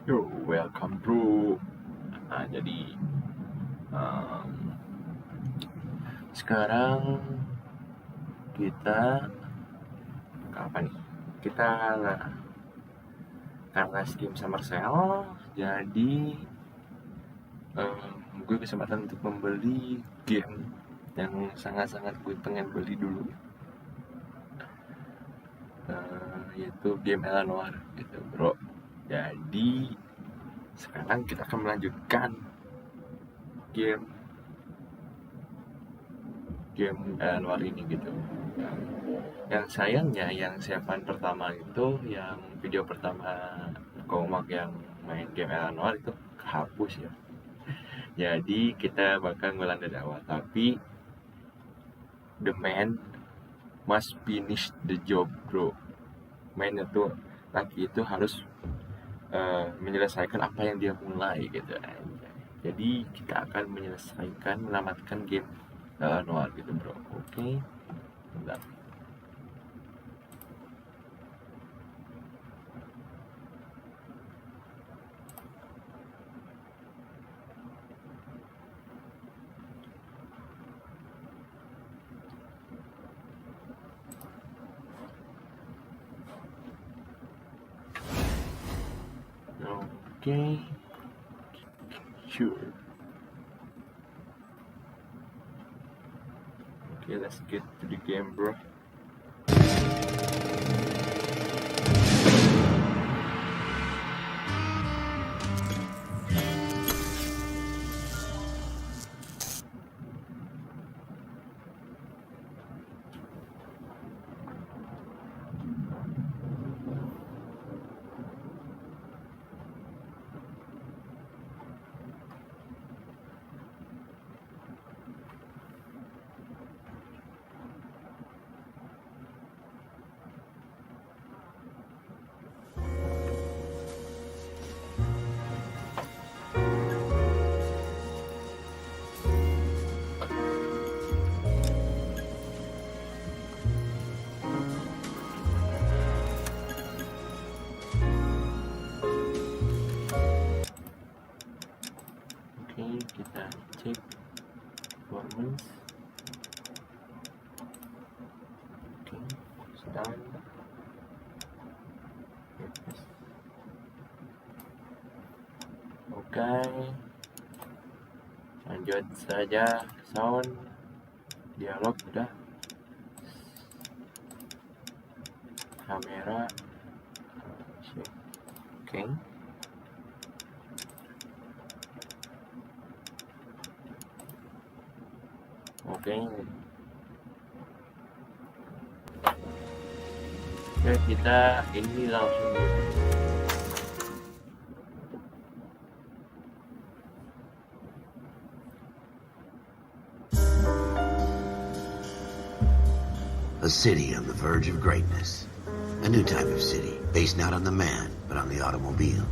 Yo, welcome bro. Jadi um, sekarang kita apa nih? Kita karena Steam Summer Sale, jadi gue kesempatan untuk membeli game yang sangat-sangat gue pengen beli dulu, yaitu game Noire gitu bro. Jadi sekarang kita akan melanjutkan game game Noire ini gitu. Yang sayangnya yang siapan pertama itu, yang video pertama UKAUMAK yang main game Noire itu kehapus ya. Jadi kita bakal ngulang dari awal, tapi the man must finish the job bro. Man itu, laki itu harus menyelesaikan apa yang dia mulai gitu aja. Jadi kita akan menamatkan game Noire gitu bro. Oke. Bentar. Okay, sure. Okay, let's get to the game, bro. Okay, kita cek performance. Okay, start. Okay, lanjut saja. Sound, dialog udah, kamera, okay. Oke, ya kita ini langsung A city on the verge of greatness. A new type of city, based not on the man, but on the automobile.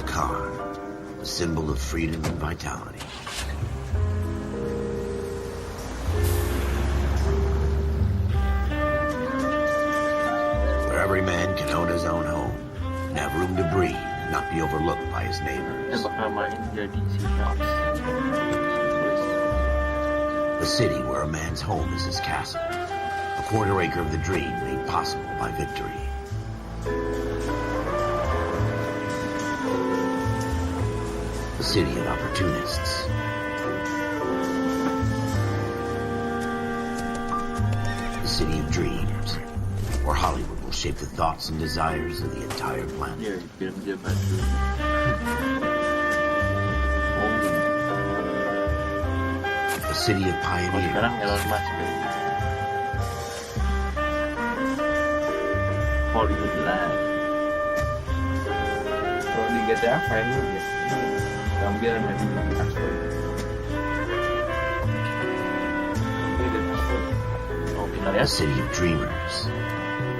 The car, a symbol of freedom and vitality. Where every man can own his own home, and have room to breathe, and not be overlooked by his neighbors. A city where a man's home is his castle. A quarter acre of the dream made possible by victory. A city of opportunists. A city of dreams, where Hollywood will shape the thoughts and desires of the entire planet. A city of pioneers. Hollywood lah. Kalau di GTA fan gitu, ambil dari password. Oh, benar ya. A city of dreamers.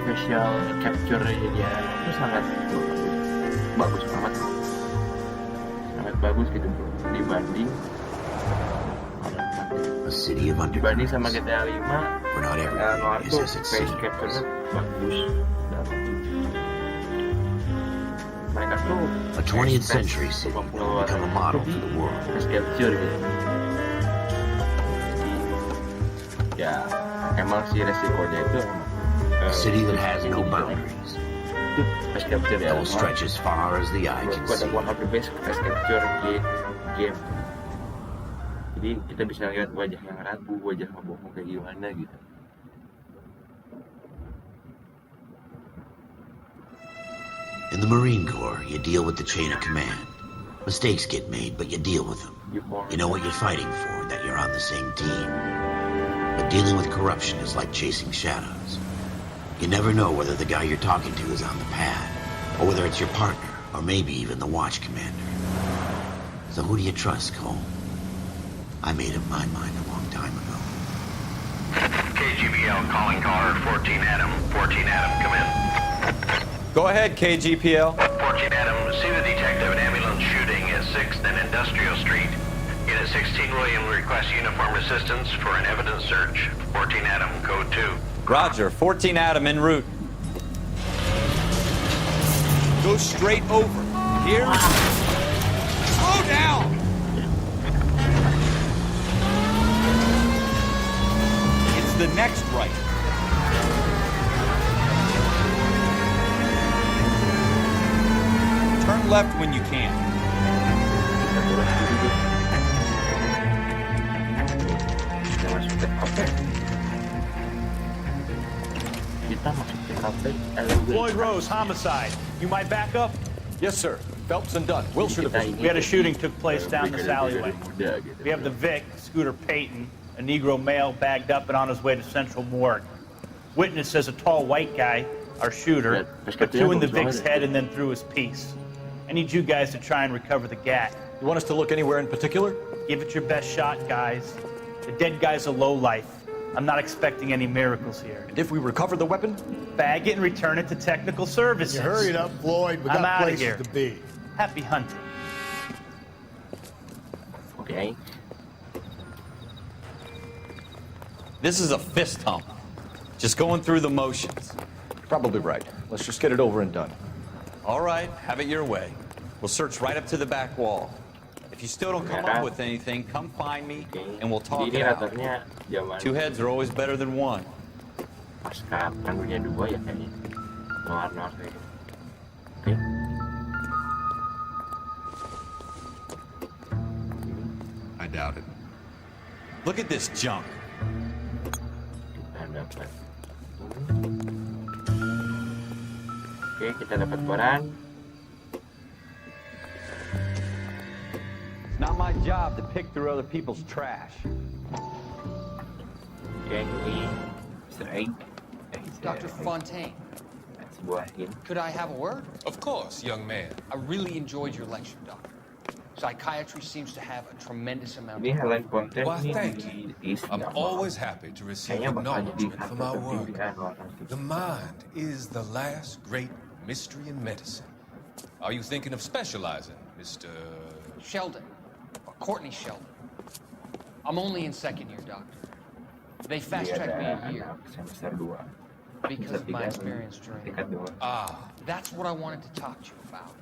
Facial capture dia itu sangat bagus banget, sangat bagus gitu bro, dibanding city of dibanding sama undergrounds, GTA 5. where not everything Noire is tuh as it face seems. capture-nya bagus. Mereka mereka tuh A 20th ekspres century city pengeluaran become a model for the world. cash capture gitu. Ya emang sih resikonya itu A city that has no boundaries, itu cash capture ya. that will stretch as far as the eye can Buat see. one of the best cash capture game. Jadi kita bisa lihat wajah yang ragu, wajah yang bohong kayak gimana gitu. In the Marine Corps, you deal with the chain of command. Mistakes get made, but you deal with them. You know what you're fighting for, that you're on the same team. But dealing with corruption is like chasing shadows. You never know whether the guy you're talking to is on the pad, or whether it's your partner, or maybe even the watch commander. So who do you trust, Cole? I made up my mind a long time ago. KGBL calling caller 14 Adam. 14 Adam, come in. Go ahead, KGPL. 14 Adam, see the detective an ambulance shooting at 6th and Industrial Street. Unit 16 William requests uniform assistance for an evidence search. 14 Adam, code 2. Roger, 14 Adam en route. Go straight over. Here. Slow down! It's the next right. Turn left when you can. Kita masuk TKP. Kita masuk TKP. Floyd Rose, homicide. You might back up? Yes, sir. Phelps and Dunn, Wilshire Division. We had a shooting took place down this alleyway. We have the Vic, Scooter Payton, a Negro male bagged up and on his way to Central Morgue. Witness says a tall white guy, our shooter, put two in the Vic's head and then threw his piece. I need you guys to try and recover the gat. You want us to look anywhere in particular? Give it your best shot, guys. The dead guy's a lowlife. I'm not expecting any miracles here. And if we recover the weapon? Bag it and return it to technical services. You hurry it up, Floyd. We I'm got outta places here. to be. Happy hunting. Okay. This is a fist hump. Just going through the motions. Probably right. Let's just get it over and done. All right, have it your way. We'll search right up to the back wall. If you still don't come up with anything, come find me and we'll talk Jadi it out. latarnya zaman Two heads are always better than one. pasca Perang Dunia II ya kayaknya. Noir kayak gitu. Oke. I doubt it. Look at this junk. Kita dapat. Oke, kita dapat koran. It's not my job to pick through other people's trash. Oke, ini Mr. Egg. Dr. Fontaine, Sebuah hint. could I have a word? Of course, young man. I really enjoyed your lecture, Doctor. Psychiatry seems to have a tremendous amount Ini of... Helen konten Why, ini thank di you. I'm Islam. always happy to receive Kayaknya bakal jadi acknowledgement hal for my terpenting work. di Anwar nanti. The mind is the last great mystery in medicine. Are you thinking of specializing, Mr. Sheldon, or Courtney Sheldon. I'm only in second year, Doctor. They Jadi fast-tracked me ada a year anak semester 2. because of my experience during the tingkat 2. war. Ah, That's what I wanted to talk to you about.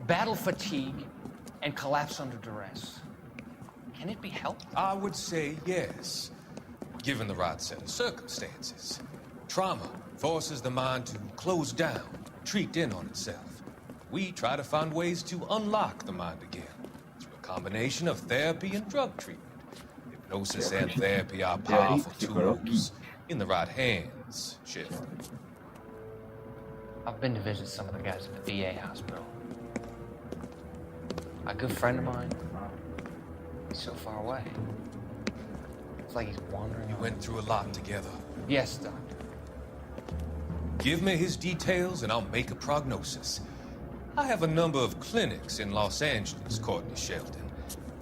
Battle fatigue and collapse under duress. Can it be helped? I would say yes, given the right set of circumstances. Trauma forces the mind to close down, retreat in on itself. We try to find ways to unlock the mind again through a combination of therapy and drug treatment. Hypnosis and therapy are powerful tools in the right hands, Sheriff. I've been to visit some of the guys at the VA hospital. A good friend of mine, he's so far away. It's like he's wandering We away. went through a lot together. Yes, Doctor. Give me his details and I'll make a prognosis. I have a number of clinics in Los Angeles, Courtney Sheldon,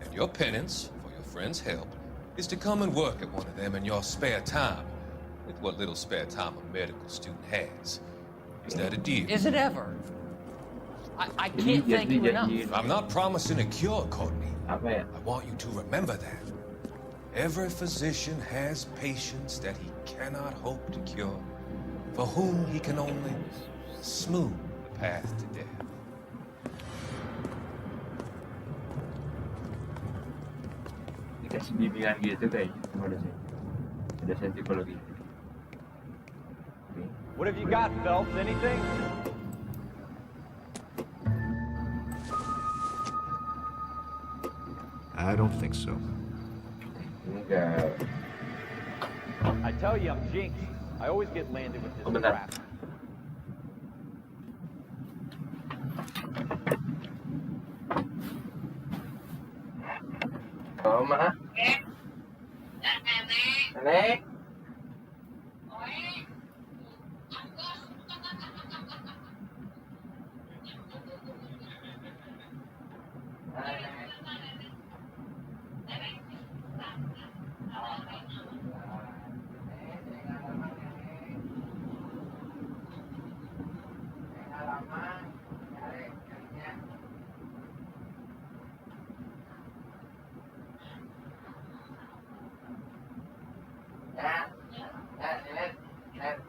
and your penance, for your friend's help, is to come and work at one of them in your spare time, with what little spare time a medical student has. Is that a deal? Is it ever? I can't thank you enough. I'm not promising a cure, Courtney. Apa ya? I want you to remember that. Every physician has patients that he cannot hope to cure, for whom he can only smooth the path to death. tes bimbingan gitu kayaknya sama dosen psikologi. What have you got, Phelps? Anything? I don't think so. Enggak. I tell you, I'm jinxed. I always get landed with this Bentar. crap. Oh, Ma. Nenek.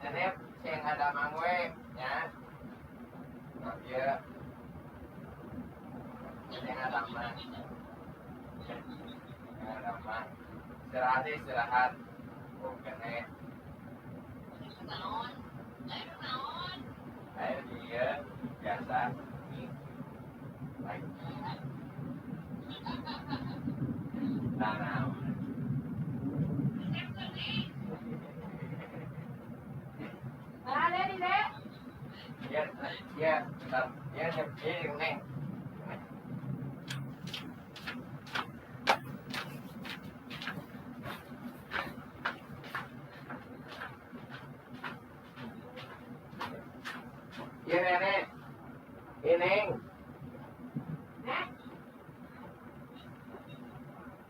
Nenek, saya nggak ada mangwe, ya. Oh, iya. Saya nggak ada mang. Nggak ada mang. Istirahat. Oke, Nek. Ayo dia biasa. Nih. Baik. Nah. Ya, bentar. Ya, Neng. Ya, Nenek. Neng.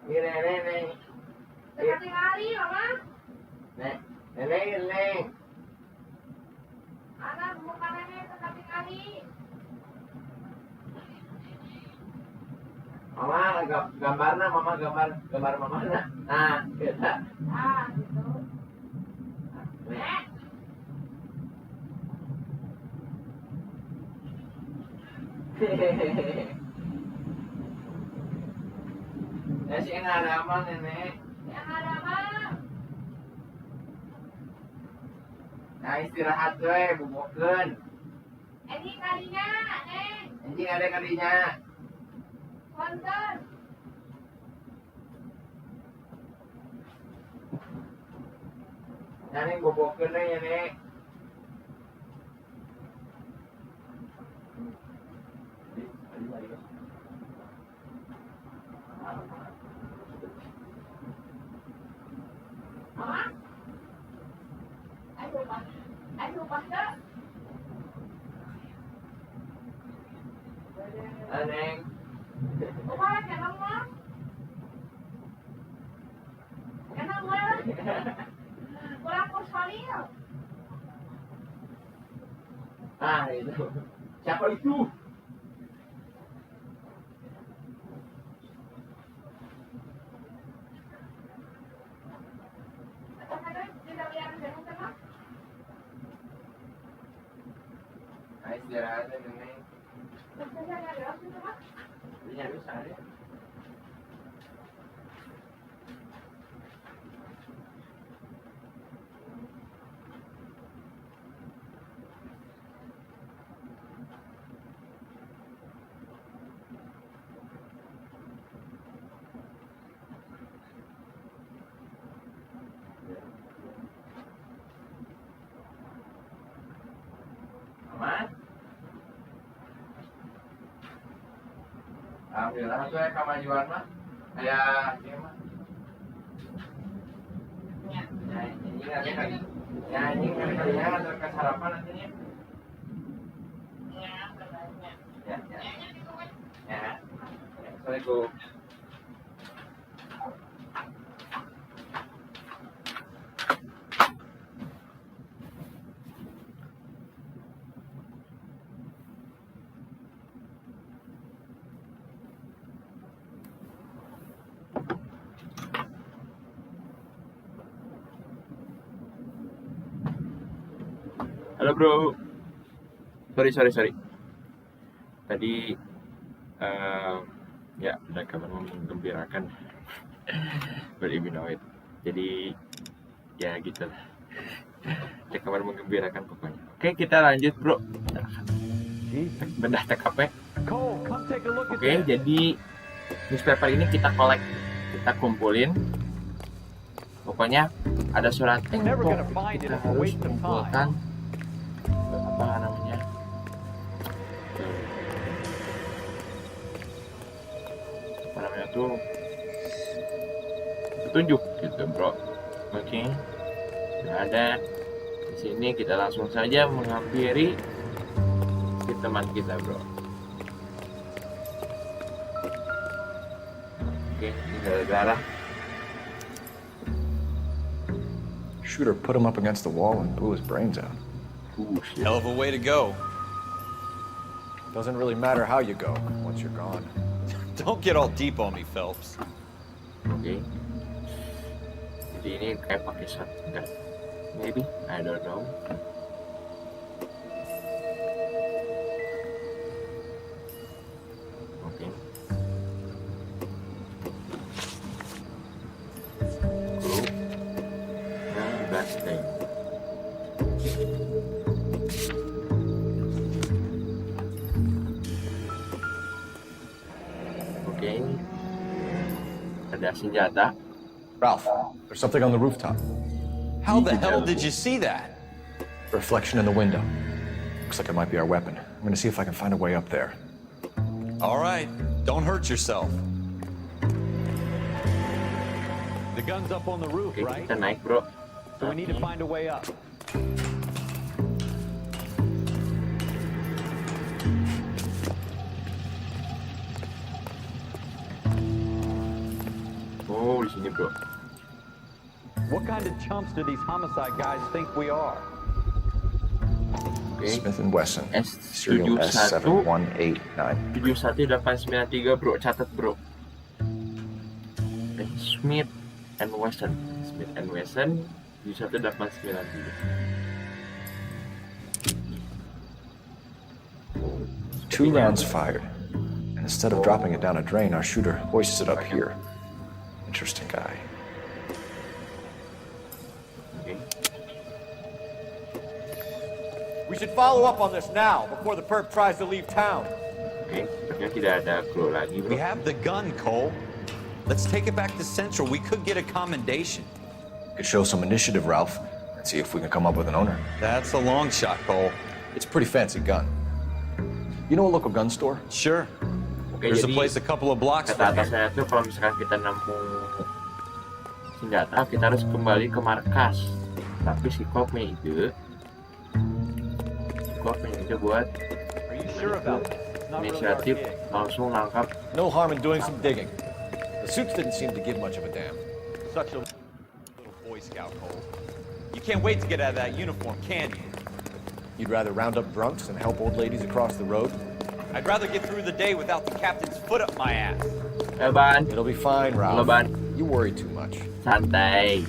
Ini Nenek. Dekati hari, Mama. Neng. Anak bukan nenek, dekati hari. Mama gambarnya, gambar mama na. Nah, kita. Ah, gitu. Nek. Ya sih nggak ada apa, Nenek. Yang ada apa? Nah, istirahat we, bubokeun. Ini kalinya, Neng. Anjing ada kalinya. Konten. Nah, Neng bubokeun we ya, Nek. Mama. Ayo, Pak. Neng. Kemarin kenang mah? Kenang mah? Kurang personil. Ah, itu. Siapa itu? Nah, istirahat ya, Nenek. Iya, bisa ya. Aman? Alhamdulillah tuh ya kemajuan mah kayak ini mah. Ini ada kali. Ya ini kali-kalinya ada kesarapan nantinya. Ya. Assalamualaikum. Halo bro. Sorry. Tadi ya ada kabar menggembirakan. Beriminoid. Jadi ya gitu lah. Ada kabar menggembirakan pokoknya. Oke, kita lanjut bro. Bedah TKP. Oke, jadi newspaper ini kita collect, kita kumpulin. Pokoknya ada surat tempo, kita harus kumpulkan apa namanya, tuh petunjuk gitu bro. Oke, ada di sini, kita langsung saja menghampiri si teman kita bro. Oke, ini gara-gara Shooter put him up against the wall and blew his brains out. Hell of a way to go. Doesn't really matter how you go once you're gone. Don't get all deep on me, Phelps. Oke. Jadi ini kayak pakai shotgun. Maybe, I don't know. Oke. Group. Yang basteng. Oke. Ada senjata. Ralph, there's something on the rooftop. How the hell did you see that? Reflection in the window. Looks like it might be our weapon. I'm gonna see if I can find a way up there. All right, don't hurt yourself. The gun's up on the roof, Oke, kita naik bro. So we need to find a way up. Oh, di sini bro. What kind of chumps do these homicide guys think we are? Oke. Smith & Wesson. Serial S71 S7189. 71893 bro, catat bro. Smith and Wesson. Smith and Wesson 71893. 2 rounds fired. And instead of dropping it down a drain, our shooter hoists it up here. Interesting guy. Okay. We should follow up on this now, before the perp tries to leave town. Oke, sepertinya tidak ada clue lagi bro. We have the gun, Cole. Let's take it back to Central. We could get a commendation. Could show some initiative, Ralph, and see if we can come up with an owner. That's a long shot, Cole. It's a pretty fancy gun. You know a local gun store? Sure. Oke, There's a jadi place a couple of blocks kata from atas here. saya tuh kalau misalkan kita nemu senjata, kita harus kembali ke markas. Tapi si Kopnya ide buat Are you sure about this? It's not really our inisiatif gig. langsung nangkap. No harm in doing some digging. The suits didn't seem to give much of a damn. Such a little Boy Scout, Cole. You can't wait to get out of that uniform, can you? You'd rather round up drunks and help old ladies across the road? I'd rather get through the day without the captain's foot up my ass. Ban, It'll be fine, Ralph. Halo Ban, You worry too much. santai.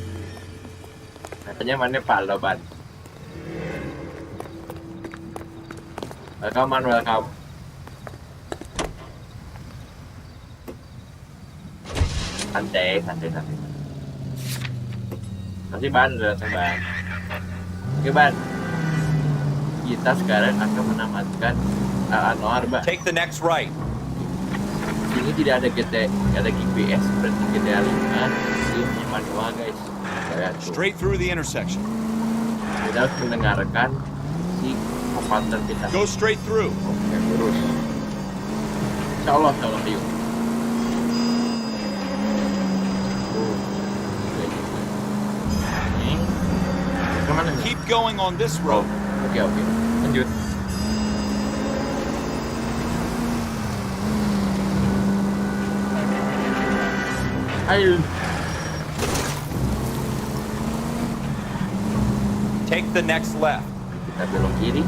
Katanya mana palo Ban. Welcome man, welcome. Santai. Nanti Ban, udah datang Ban. Oke Ban, kita sekarang akan menamatkan Noire Ban. Take the next right. Ini tidak ada tidak ada GPS seperti GTA 5. Ini manual guys. Kayak tuh. Straight through the intersection. Kita harus mendengarkan si kompeten kita. Go straight through. Oke, terus. Insya Allah yuk. Ini kemana nih? Keep going on this road. Oke, lanjut. Ayo. Take the next left. Kita belok kiri.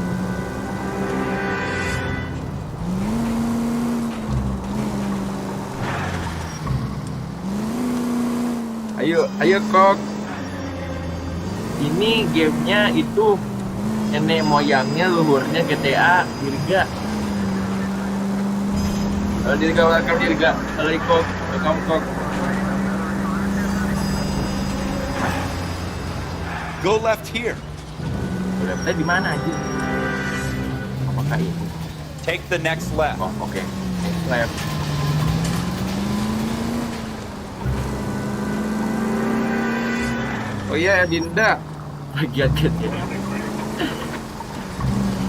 Ayo kok. Ini gamenya itu nenek moyangnya luhurnya GTA Dirga. Dirga, welcome Dirga. Halo kok, welcome kok. Go left here. Leftnya di mana aja? Apakah ini? Take the next left. Oh, oke. Next left. Oh iya, Dinda. Bagian kecil.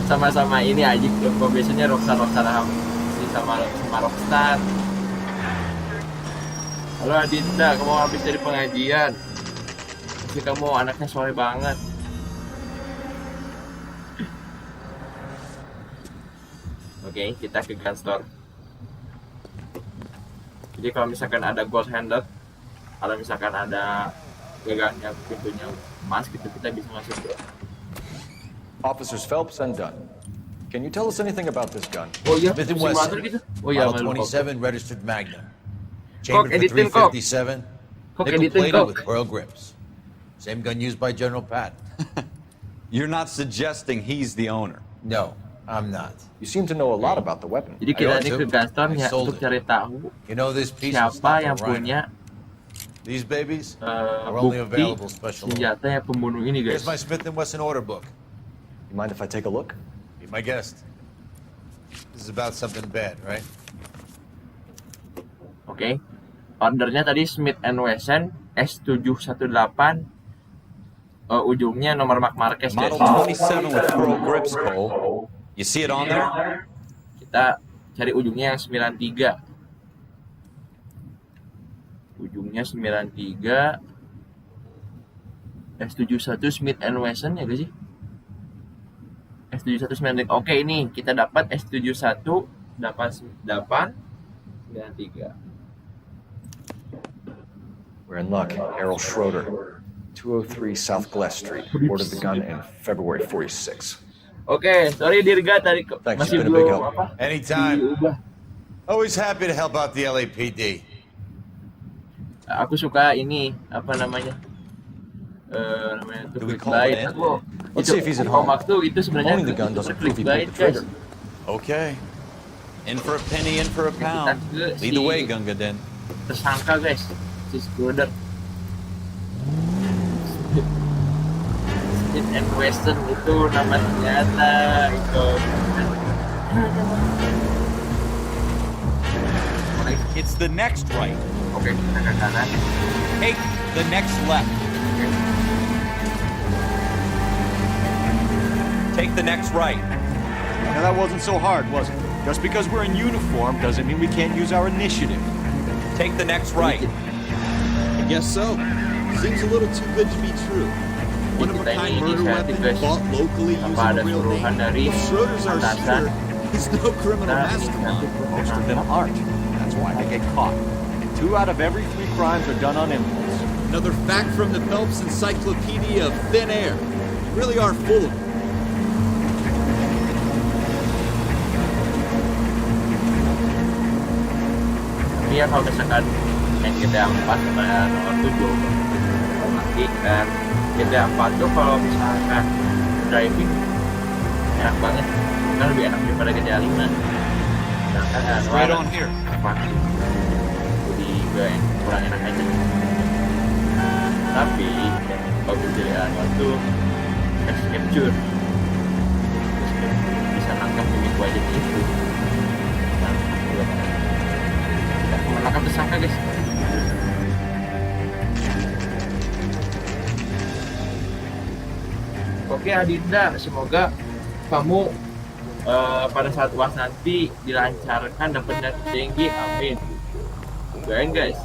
Sama-sama ini aja. Kok biasanya Rockstar sama Rockstar. Halo Adinda, kamu habis dari pengajian. Pasti kamu anaknya soleh banget. Oke, kita ke gun store. Jadi kalau misalkan ada gold handed, kalau misalkan ada gagangnya pintunya emas gitu, kita bisa masuk. Officers Phelps and Dunn. Can you tell us anything about this gun? Oh iya, Smith & si Wesson. Master gitu. Oh iya, Model malu. 27 registered Magnum. Chambered for editin, Kok. 357. Kok Nickel editin, plated Kok. with pearl grips. Same gun used by General Patton. You're not suggesting he's the owner. No, I'm not. You seem to know a lot about the weapon. Jadi kita ini ke gun store I ya sold untuk it. cari tahu You know this piece was siapa not yang from Rhino. punya These babies are only bukti available special order. senjata yang pembunuh ini, guys. Here's my Smith & Wesson order book. You mind if I take a look? Be my guest. This is about something bad, right? Oke. Ordernya tadi Smith & Wesson S718. Ujungnya nomor Mark Marquez, guys. Model 27 with pearl grips, Cole. You see it on there? Kita cari ujungnya yang 93. Ujungnya 93. S71 Smith & Wesson ya guys sih? S71 93. Oke, ini kita dapat S71 8893. We're in luck. Errol Schroeder, 203 South Glass Street. Ordered the gun in February 46. Oke, sorry Dirga tadi Thanks, masih it's been a big belum help. apa? Anytime. Diubah. Always happy to help out the LAPD. Aku suka ini apa namanya? Namanya tuh Do we quick call bite. it in? Aku Let's itu see if he's at home. UKAUMAK tuh itu sebenarnya Owning the gun doesn't prove he quick pulled the bite, guys. trigger. Okay. In for a penny, in for a pound. Lead the way, Gunga Den. Tersangka, guys, si Schroeder. Smith & Wesson itu nama senjata itu. It's the next right. Oke, kita ke kanan. Take the next left. Take the next right. Now that wasn't so hard, was it? Just because we're in uniform doesn't mean we can't use our initiative. Take the next right. I guess so. Seems a little too good to be true. One of a kind murder weapon bought locally using a real name. If Schroeder's our shooter, he's no criminal mastermind. Most of them aren't. That's why they get caught. 2 out of every 3 crimes are done on impulse. Another fact from the Phelps Encyclopedia of Thin Air. You really are full of it. Tapi ya kalau misalkan main GTA 4 sama nomor 7 mati kan GTA 4 tuh kalau misalkan driving enak banget kan lebih enak daripada GTA 5 sedangkan Right on here. pasti jadi gak kurang enak aja. Tapi mobil GTA 1 tuh capture bisa nangkap begitu aja gitu. Nah, kita menangkap tersangka, guys. Oke Adinda, semoga kamu pada saat UAS nanti dilancarkan dapat nilai tinggi, amin. Doain guys.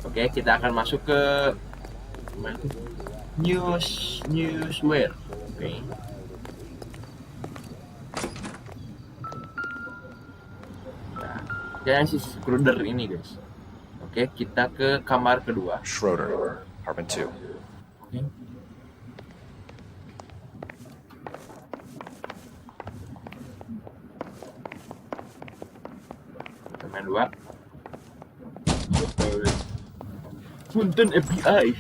Oke, kita akan masuk ke newsware. Oke. Nah, si Schroeder ini guys. Oke, kita ke kamar kedua. Schroeder, apartment 2. Oke. Kamar 2. Punten FBI.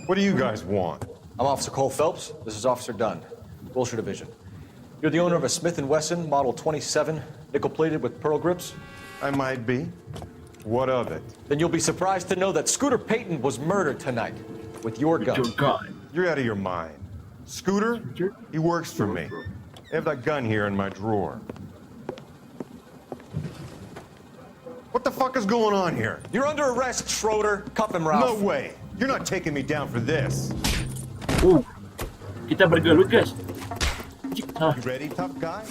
What do you guys want? I'm Officer Cole Phelps. This is Officer Dunn, Wilshire Division. You're the owner of a Smith & Wesson Model 27, nickel-plated with pearl grips? I might be. What of it? Then you'll be surprised to know that Scooter Payton was murdered tonight with your gun. Your gun. You're out of your mind. Scooter? He works for me. I have that gun here in my drawer. What the fuck is going on here? You're under arrest, Schroeder. Cuff him, Ralph. No way. You're not taking me down for this. Kita bergelut, guys. You ready, tough guy?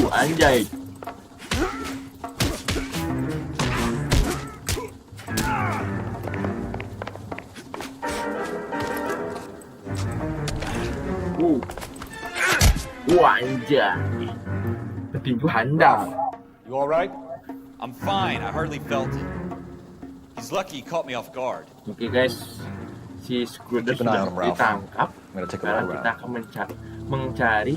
Anjay. Anjay. Petinju handal. You all right? I'm fine. I hardly felt it. He's lucky he caught me off guard. Oke guys, si Scooter Keep an eye sudah on him, Ralph. ditangkap. I'm gonna take a Sekarang look kita around. akan mencari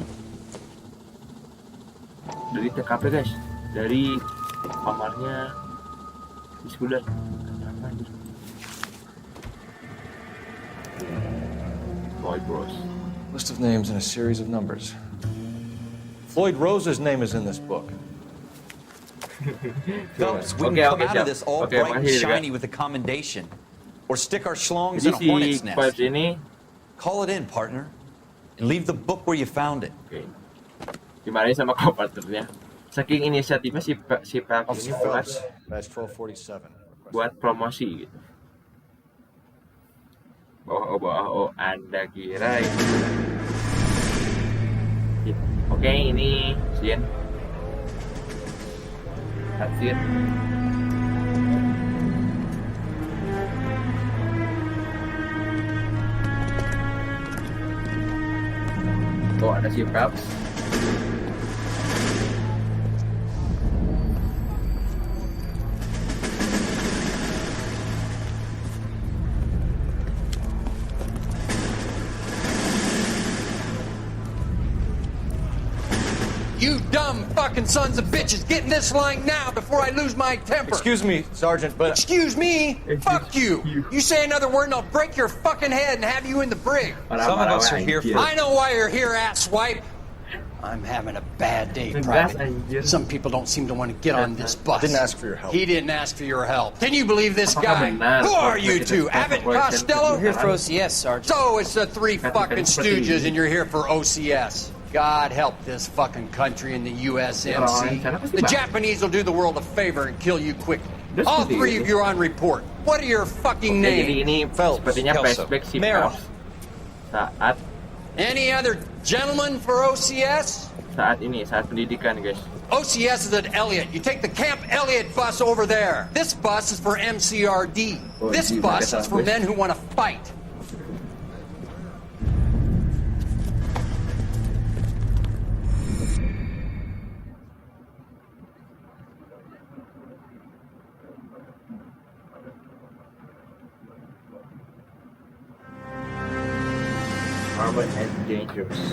dari TKP guys, dari kamarnya si Scooter. Apa anjir? Floyd Rose. List of names and a series of numbers. Floyd Rose's name is in this book. Phelps, we can come out of this all bright and shiny with a commendation. Or stick our schlongs in a hornet's nest. Ini Call it in, partner. And leave the book where you found it. Oke. Dimarahin sama co-partnernya. Saking inisiatifnya si Phelps ini buat, Badge 1247. buat promosi gitu. Oh, Anda kira ini. Oke, ini scene. Hasil. Oh, ada si Phelps. You dumb fucking sons of bitches, get in this line now before I lose my temper. Excuse me, Sergeant, but... Excuse me? Fuck you. You say another word and I'll break your fucking head and have you in the brig. Some of us are here for... I know why you're here, asswipe. I'm having a bad day, Private. Some people don't seem to want to get on this bus. I didn't ask for your help. He didn't ask for your help. Can you believe this guy? Who are you two? Abbott Costello? We're here for OCS, Sergeant. So it's the three fucking stooges and you're here for OCS. God help this fucking country and the USMC. The Japanese will do the world a favor and kill you quickly. All three of you are on report. What are your fucking Jadi names? ini sepertinya flashback si Phelps saat Any other gentlemen for OCS? saat pendidikan guys. OCS is at Elliott. You take the Camp Elliott bus over there. This bus is for MCRD. This bus is for men who want to fight.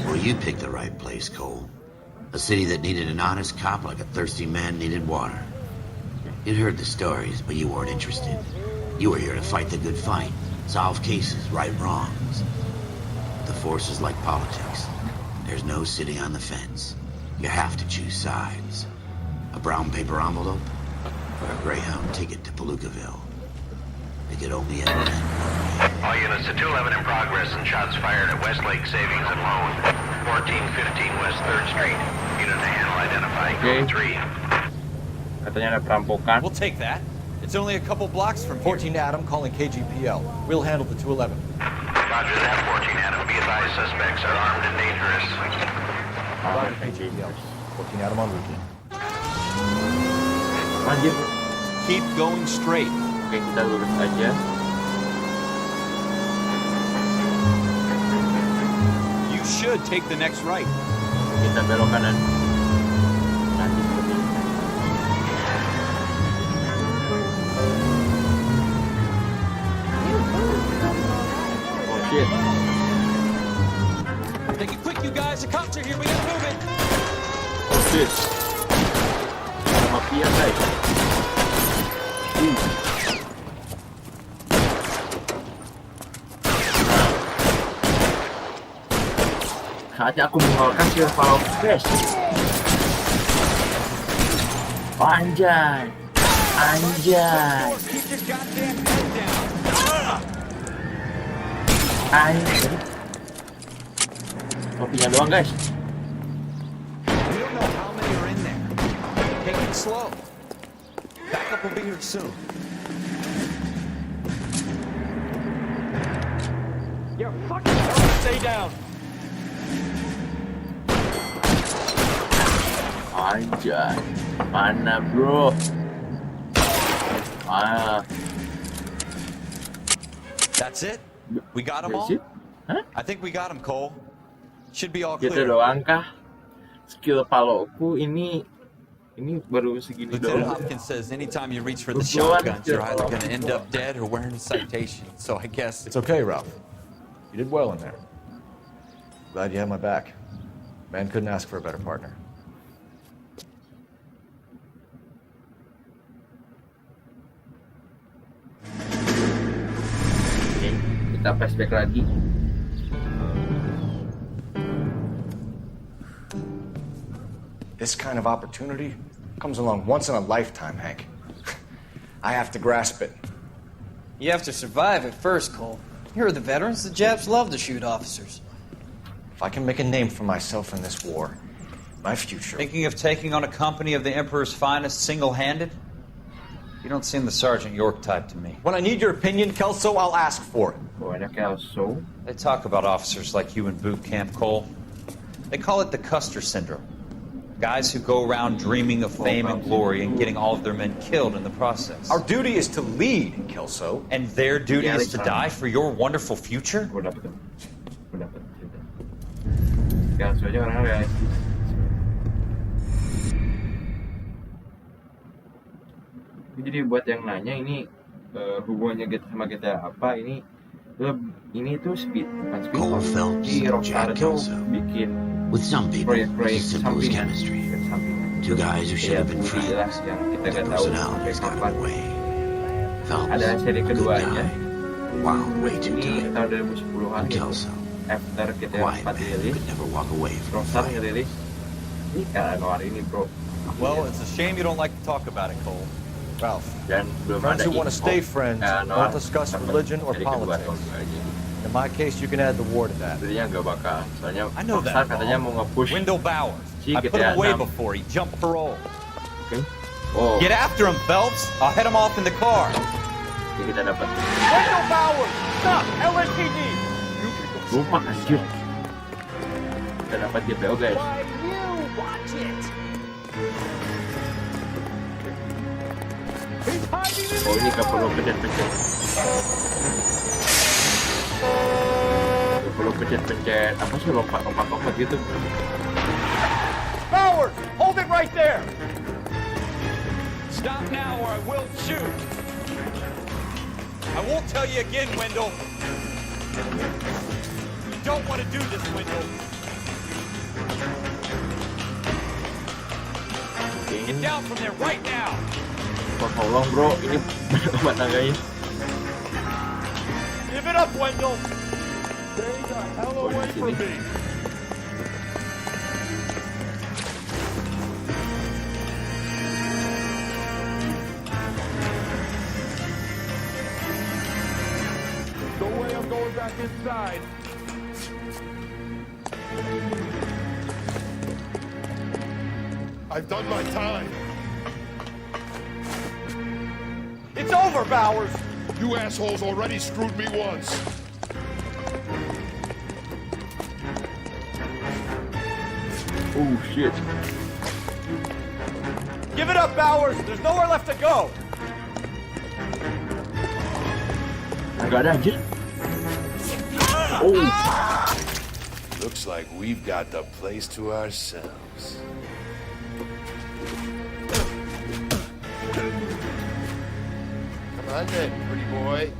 Well, you picked the right place, Cole. A city that needed an honest cop like a thirsty man needed water. You'd heard the stories, but you weren't interested. You were here to fight the good fight, solve cases, right wrongs. The force is like politics. There's no sitting on the fence. You have to choose sides. A brown paper envelope or a Greyhound ticket to Palookaville. It could only ever end one way. All units to 211 in progress and shots fired at Westlake Savings and Loan, 1415 West 3rd Street. Unit to handle identifying code 3. Katanya ada perampokan. We'll take that. It's only a couple blocks from here. 14 Adam calling KGPL. We'll handle the 211. Roger that, 14 Adam. Be advised, suspects are armed and dangerous. Roger, KGPL. 14 Adam on route. Lanjut. Keep going straight. Oke, kita lurus aja. You should take the next right. Kita belok kanan. Nanti seperti ini. Oh shit. Take it quick, you guys. The cops are here. We gotta move it. Oh shit. Ada mafia guys. Saatnya aku mengeluarkan skill follow guys. Anjay. Anjay. Anjay. Topinya doang guys. We don't know how many are in there. Take it slow. Backup will be here soon. You're fucking stay down. Anjay. Mana bro? That's it? We got them all? Huh? I think we got them, Cole. Should be all Gitu clear. doang kah? Skill paloku ini baru segini Lieutenant doang. Hopkins says anytime you reach for the shotguns, you're either going to end up dead or wearing a citation. So I guess It's okay, Ralph. You did well in there. Glad you had my back. Man couldn't ask for a better partner. Oke, kita flashback lagi. This kind of opportunity comes along once in a lifetime, Hank. I have to grasp it. You have to survive it first, Cole. Here are the veterans. The Japs love to shoot officers. If I can make a name for myself in this war, my future... Thinking of taking on a company of the Emperor's finest single-handed? You don't seem the Sergeant York type to me. When I need your opinion, Kelso, I'll ask for it. Pokoknya Kelso. They talk about officers like you in boot camp, Cole. They call it the Custer Syndrome. Guys who go around dreaming of fame and glory and getting all of their men killed in the process. Our duty is to lead, Kelso. And their duty is to die for your wonderful future? Gue dapet. Kelso aja orangnya realistis. Jadi buat yang nanya ini hubungannya sama GTA apa ini tuh speed, bukan speed. Cole Phelps Di and Rockstar Jack tuh Kelso. bikin With some people, proyek-proyek it's as simple as sampingan. chemistry. Sampingan. Two guys who should have been friends. Jelas yang kita Their gak tahu sampai personalities got in kapan. the way. Phelps, Ada seri good keduanya. guy. Wild, way too Ini tight. tahun 2010-an. And Kelso, After GTA quiet 4 man, rilis, could never walk away from a Rockstar fight. ngerilis ini Noire ini bro. Well, it's a shame you don't like to talk about it, Cole. Ralph, Dan belum friends ada who want to stay info, friends Noire don't discuss sampai religion or seri kedua politics. tahun 2 aja. In my case, you can add the war to that. Sebenarnya gak bakal. Soalnya I know Rockstar that. katanya mau nge-push Wendell Bowers. si I put GTA him away 6. before he jumped parole. Oke. Oh, Get after him, Phelps. I'll head him off in the car. jadi kita dapat Wendell Bowers! Stop! LSPD! lupa anjir. Kita dapat GPO guys. Why, you watch it! He's hiding in Oh ini gak perlu pencet-pencet. Gak perlu pencet-pencet. Apa sih lompat gitu. Bowers! Hold it right there! Stop now or I will shoot. I won't tell you again, Wendell. You don't want to do this, Wendell. Get down from there right now. Tolong bro, ini buat tangganya. Give it up, Wendell! Stay the hell away from me! No way I'm going back inside. I've done my time. It's over, Bowers! You assholes already screwed me once. Oh shit. Give it up, Bowers! There's nowhere left to go! Agak ada anjir. Oh. Looks like we've got the place to ourselves. Come on then, pretty boy.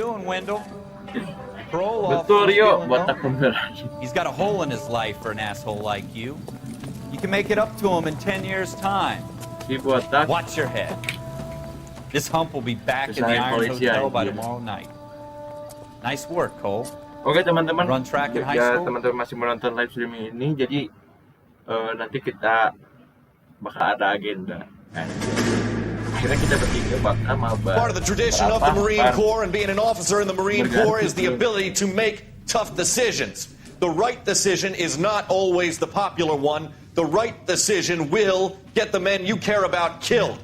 doing, Wendell? Parole Betul, officer's Rio. feeling Botak lonely. pembelaan. He's got a hole in his life for an asshole like you. You can make it up to him in 10 years' time. Si botak. Watch your head. This hump will be back in the Kesahin Irons polisi Hotel by anjir. tomorrow night. Nice work, Cole. Oke teman-teman, Run track in high ya school? teman-teman masih menonton live stream ini, jadi nanti kita bakal ada agenda. Akhirnya kita bertiga bakal mabar. Part of the tradition of the Marine Corps and being an officer in the Marine Corps is the ability to make tough decisions. The right decision is not always the popular one. The right decision will get the men you care about killed.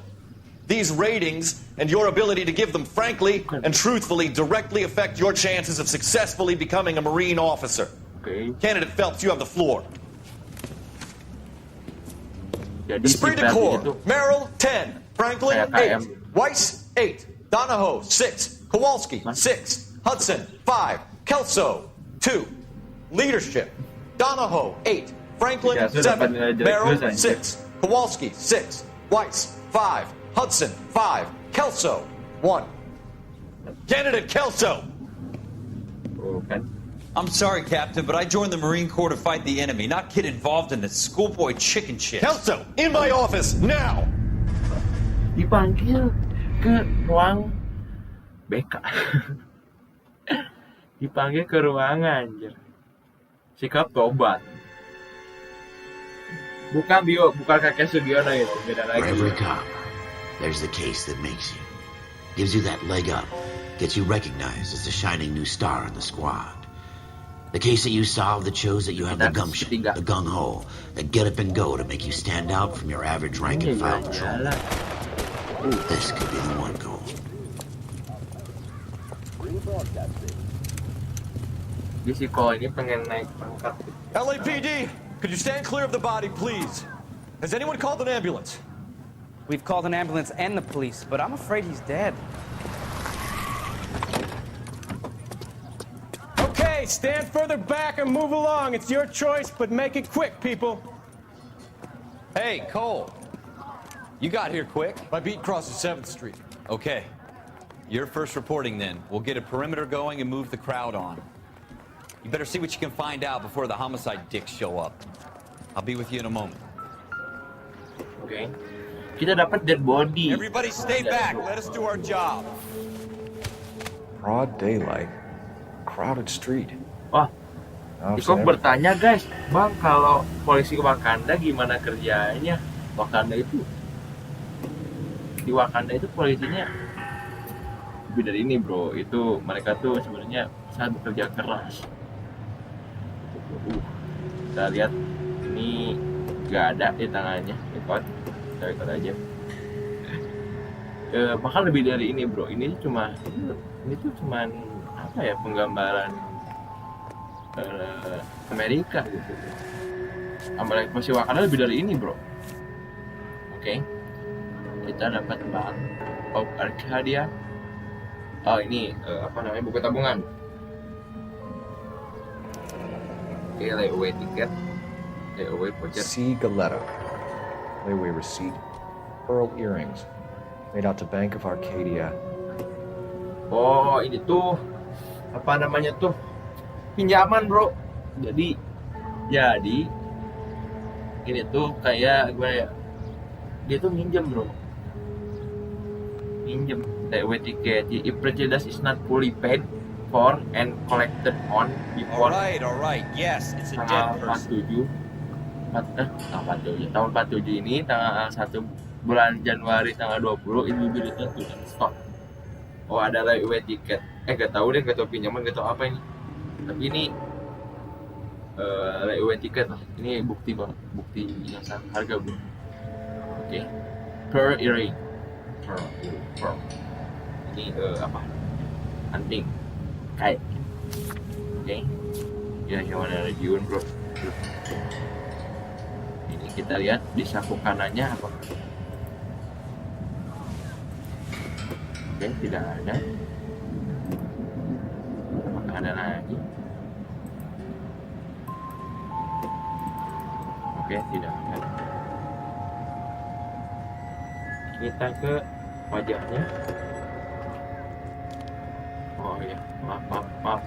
These ratings and your ability to give them frankly and truthfully directly affect your chances of successfully becoming a Marine officer. Okay. Candidate Phelps, you have the floor. Jadi Esprit de Corps, Merrill 10, Franklin KM. 8, Weiss 8, Donahoe 6, Kowalski 6, Hudson 5, Kelso 2. Leadership, Donahoe 8, Franklin Ya, sudah 7, pada Merrill jelas, 6, Kowalski 6, Weiss 5, Hudson 5, Kelso 1. Candidate Kelso! Oh, kan? I'm sorry, Captain, but I joined the Marine Corps to fight the enemy, not get involved in this schoolboy chicken shit. Kelso, in my office, now! Dipanggil ke ruang BK. Dipanggil ke ruangan, anjir. Sikap tobat. Bukan kakek Sugiono itu, beda For lagi. every cop, there's the case that makes you. Gives you that leg up. Gets you recognized as the shining new star in the squad. The case that you solved that shows that you have the gumption, the gung-ho, that get up and go to make you stand out from your average rank and file patrol. This could be the one, Cole. Jadi si Cole ini pengen naik pangkat. LAPD, could you stand clear of the body, please? Has anyone called an ambulance? We've called an ambulance and the police, but I'm afraid he's dead. Okay, stand further back and move along. It's your choice, but make it quick, people. Hey, Cole. You got here quick. My beat crosses 7th Street. Okay. You're first reporting then. We'll get a perimeter going and move the crowd on. You better see what you can find out before the homicide dicks show up. I'll be with you in a moment. Okay. Kita dapat dead body. Everybody stay back. Let us do our job. Broad daylight. Crowded street. Wah, Ikok bertanya guys, Bang kalau polisi Wakanda gimana kerjanya? Wakanda itu di Wakanda itu polisinya lebih dari ini bro, itu mereka tuh sebenarnya sangat bekerja keras. Kita lihat ini nggak ada di tangannya, ikut aja. Bahkan lebih dari ini bro, ini tuh cuman apa ya, penggambaran Amerika gitu. Apalagi polisi Wakanda lebih dari ini bro. Oke. Kita dapat Bank of Akhirnya. Oh ini apa namanya, buku tabungan. Oke, layaway tiket, layaway voucher. C. Galetta. Layaway receipt. Pearl earrings. Made out to Bank of Arcadia. Oh ini tuh apa namanya tuh, pinjaman bro. Jadi ini tuh kayak gimana ya, dia tuh minjem bro, minjem layaway ticket. If purchase is not fully paid for and collected on before Alright, yes, it's a dead person. Tahun 47 ini tanggal 1 bulan Januari tanggal 20 ini berita tuh stop. Oh ada layaway ticket. Gak tahu deh, gak tahu pinjaman, gak tahu apa ini. Tapi ini layaway ticket lah. Ini bukti bang, bukti yang sangat harga bro. Oke. Per earring. Per. Ini apa? Anting. Kayak. Oke. Ya yang mana region bro. Ini kita lihat di saku kanannya apa? Oke, tidak ada. Apakah ada lagi? Oke, tidak ada. Kita ke wajahnya. Oh Oh iya, maaf.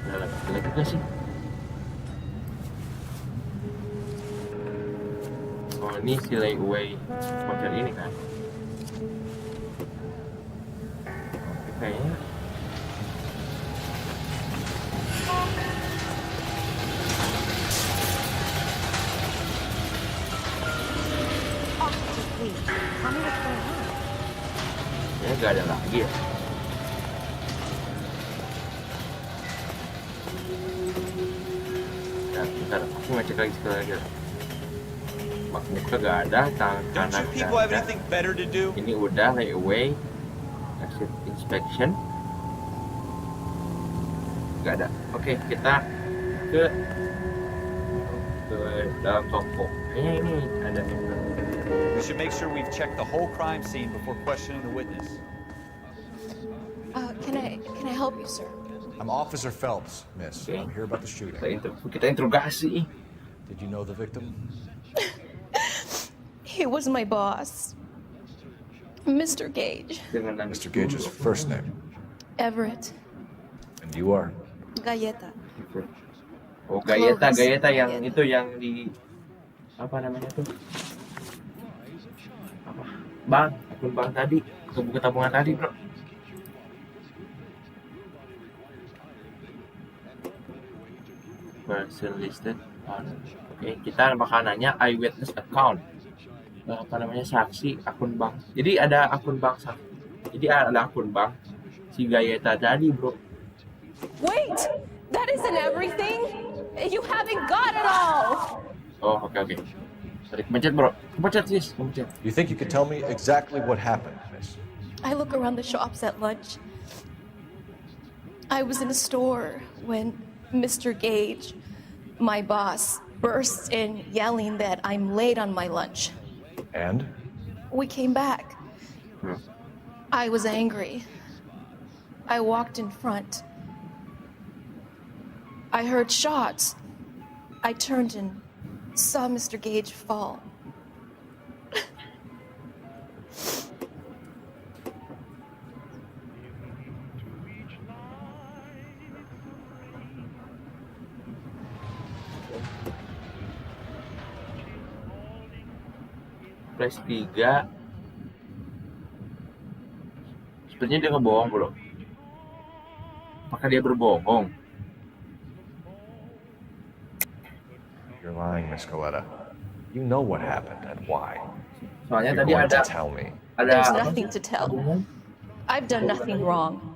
Udah lagi juga sih. Oh ini si layaway voucher ini kan. Oke, kayaknya ya nggak ada lagi ya. Bentar, aku ngecek lagi sekali lagi. Muka gak ada, tangan kanan gak ada. Ini udah layaway, exit inspection, gak ada. Oke, kita ke dalam toko. Kayaknya ini ada. We should make sure we've checked the whole crime scene before questioning the witness. Can I help you, sir? I'm Officer Phelps, miss. Okay. I'm here about the shooting. Kita interogasi. Did you know the victim? He was my boss, Mr. Gage. Mr. Gage's first name. Everett. And you are? Galleta. Oh, Galleta yang itu yang di apa namanya tuh? Apa? Akun bank tadi, ke buku tabungan tadi, bro. Person listed on. Oke, kita bakal nanya eyewitness account. Apa namanya, saksi akun bank. Jadi ada akun bank saksi. Jadi ada akun bank si Galleta tadi, bro. Wait, that isn't everything. You haven't got it all. Oh, oke. Sorry, kepencet, bro. Kepencet. You think you could tell me exactly what happened, miss? I look around the shops at lunch. I was in a store when Mr. Gage, my boss, bursts in yelling that I'm late on my lunch. And? We came back. I was angry. I walked in front. I heard shots. I turned and saw Mr. Gage fall. Plus 3. Sepertinya dia ngebohong, bro. Apakah dia berbohong? You're lying, Miss Galleta. You know what happened and why. Soalnya You're tadi going ada. to tell me. There's nothing to tell. I've done nothing wrong.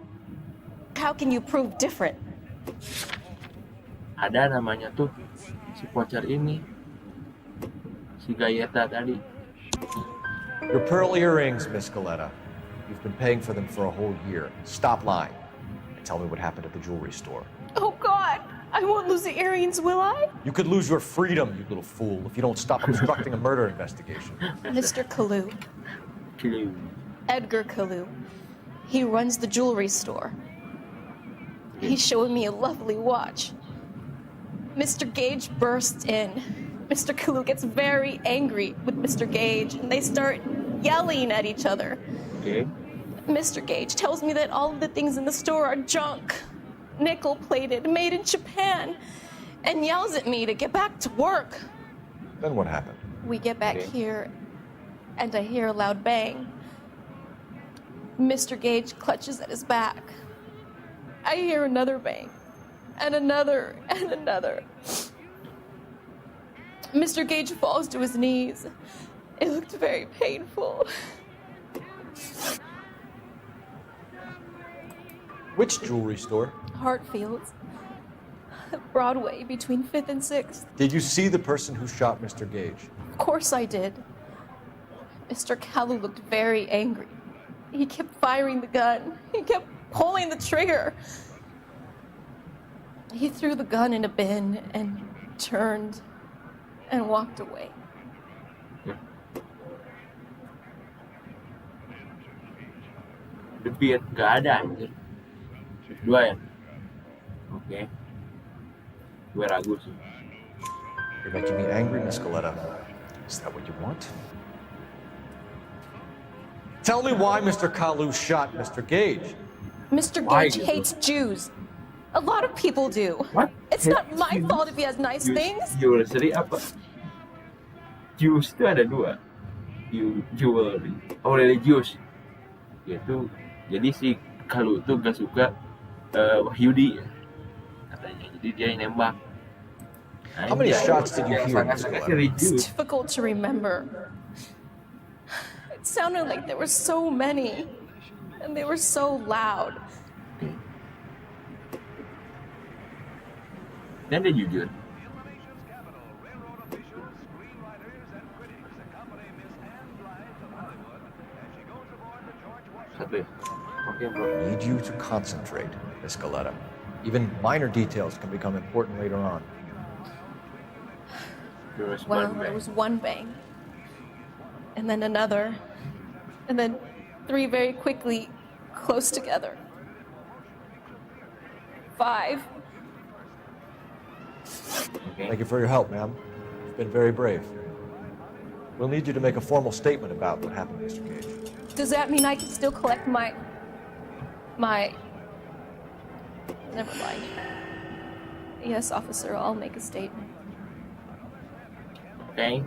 How can you prove different? Ada namanya tuh si voucher ini. Si Galleta tadi. Your pearl earrings, Miss Galleta. You've been paying for them for a whole year. Stop lying. And tell me what happened at the jewelry store. Oh, God. I won't lose the earrings, will I? You could lose your freedom, you little fool, if you don't stop obstructing a murder investigation. Mr. Kalu. Edgar Kalu. He runs the jewelry store. He's showing me a lovely watch. Mr. Gage bursts in. Mr. Kalu gets very angry with Mr. Gage, and they start yelling at each other. Okay. Mr. Gage tells me that all of the things in the store are junk, nickel-plated, made in Japan, and yells at me to get back to work. Then what happened? We get back here, and I hear a loud bang. Mr. Gage clutches at his back. I hear another bang, and another, and another. Mr. Gage falls to his knees. It looked very painful. Which jewelry store? Hartfield's. Broadway, between 5th and 6th. Did you see the person who shot Mr. Gage? Of course I did. Mr. Kalu looked very angry. He kept firing the gun. He kept pulling the trigger. He threw the gun in a bin and turned and walked away. Debit gak ada anjir. Dua ya? Oke. Gue ragu sih. You're making me angry, Miss Galleta. Is that what you want? Tell me why Mr. Kalu shot Mr. Gage. Mr. Gage hates Jews. A lot of people do. What? It's not my fault if he has nice things. Jewelry apa? Jews itu ada dua. Jewelry. Oh, religious. Yaitu, jadi si Kalu itu gak suka Yahudi katanya. Jadi dia yang nembak. How many shots did you hear? It's difficult to remember. It sounded like there were so many, and they were so loud. Dan dia jujur. Satu ya. Okay, bro. I need you to concentrate, Miss Galetta. Even minor details can become important later on. Well, there was one bang, and then another, and then three very quickly, close together. 5. Thank you for your help, ma'am. You've been very brave. We'll need you to make a formal statement about what happened, Mr. Gage. Does that mean I can still collect my... Never mind. Yes, officer, I'll make a statement. Okay.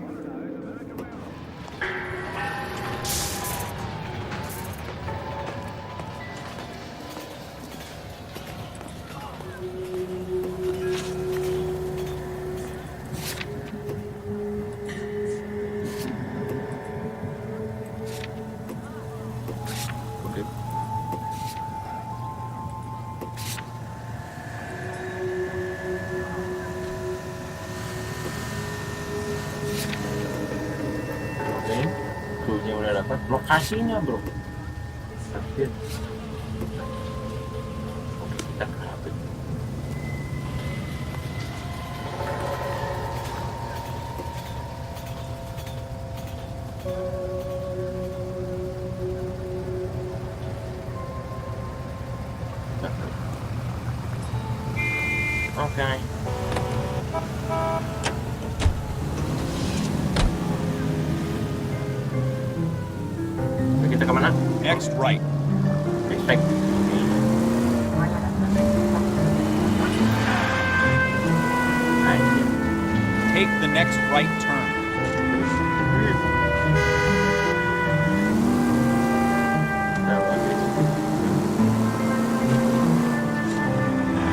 Cluenya udah dapat, lokasinya bro. Oke, kita ke HP. Oke. Kita kemana? Next right. Respect. Take the next right turn.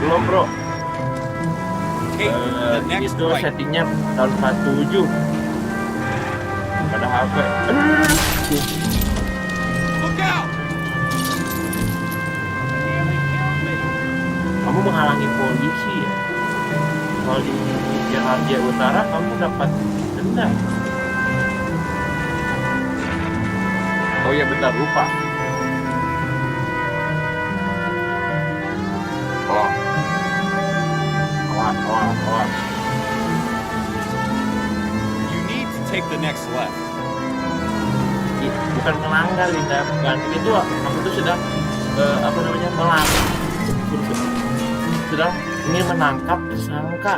Belum bro. Take the next itu right. settingnya tahun 47 pada HP. Look out! Kamu menghalangi polisi ya? Kalau di Akhirnya Utara kamu dapat denda. Oh ya bentar, lupa. Oh. Awas. You need to take the next left. Bukan melanggar, Linda. Bukan itu. Kamu tuh sedang melanggar. Sedang ingin menangkap tersangka.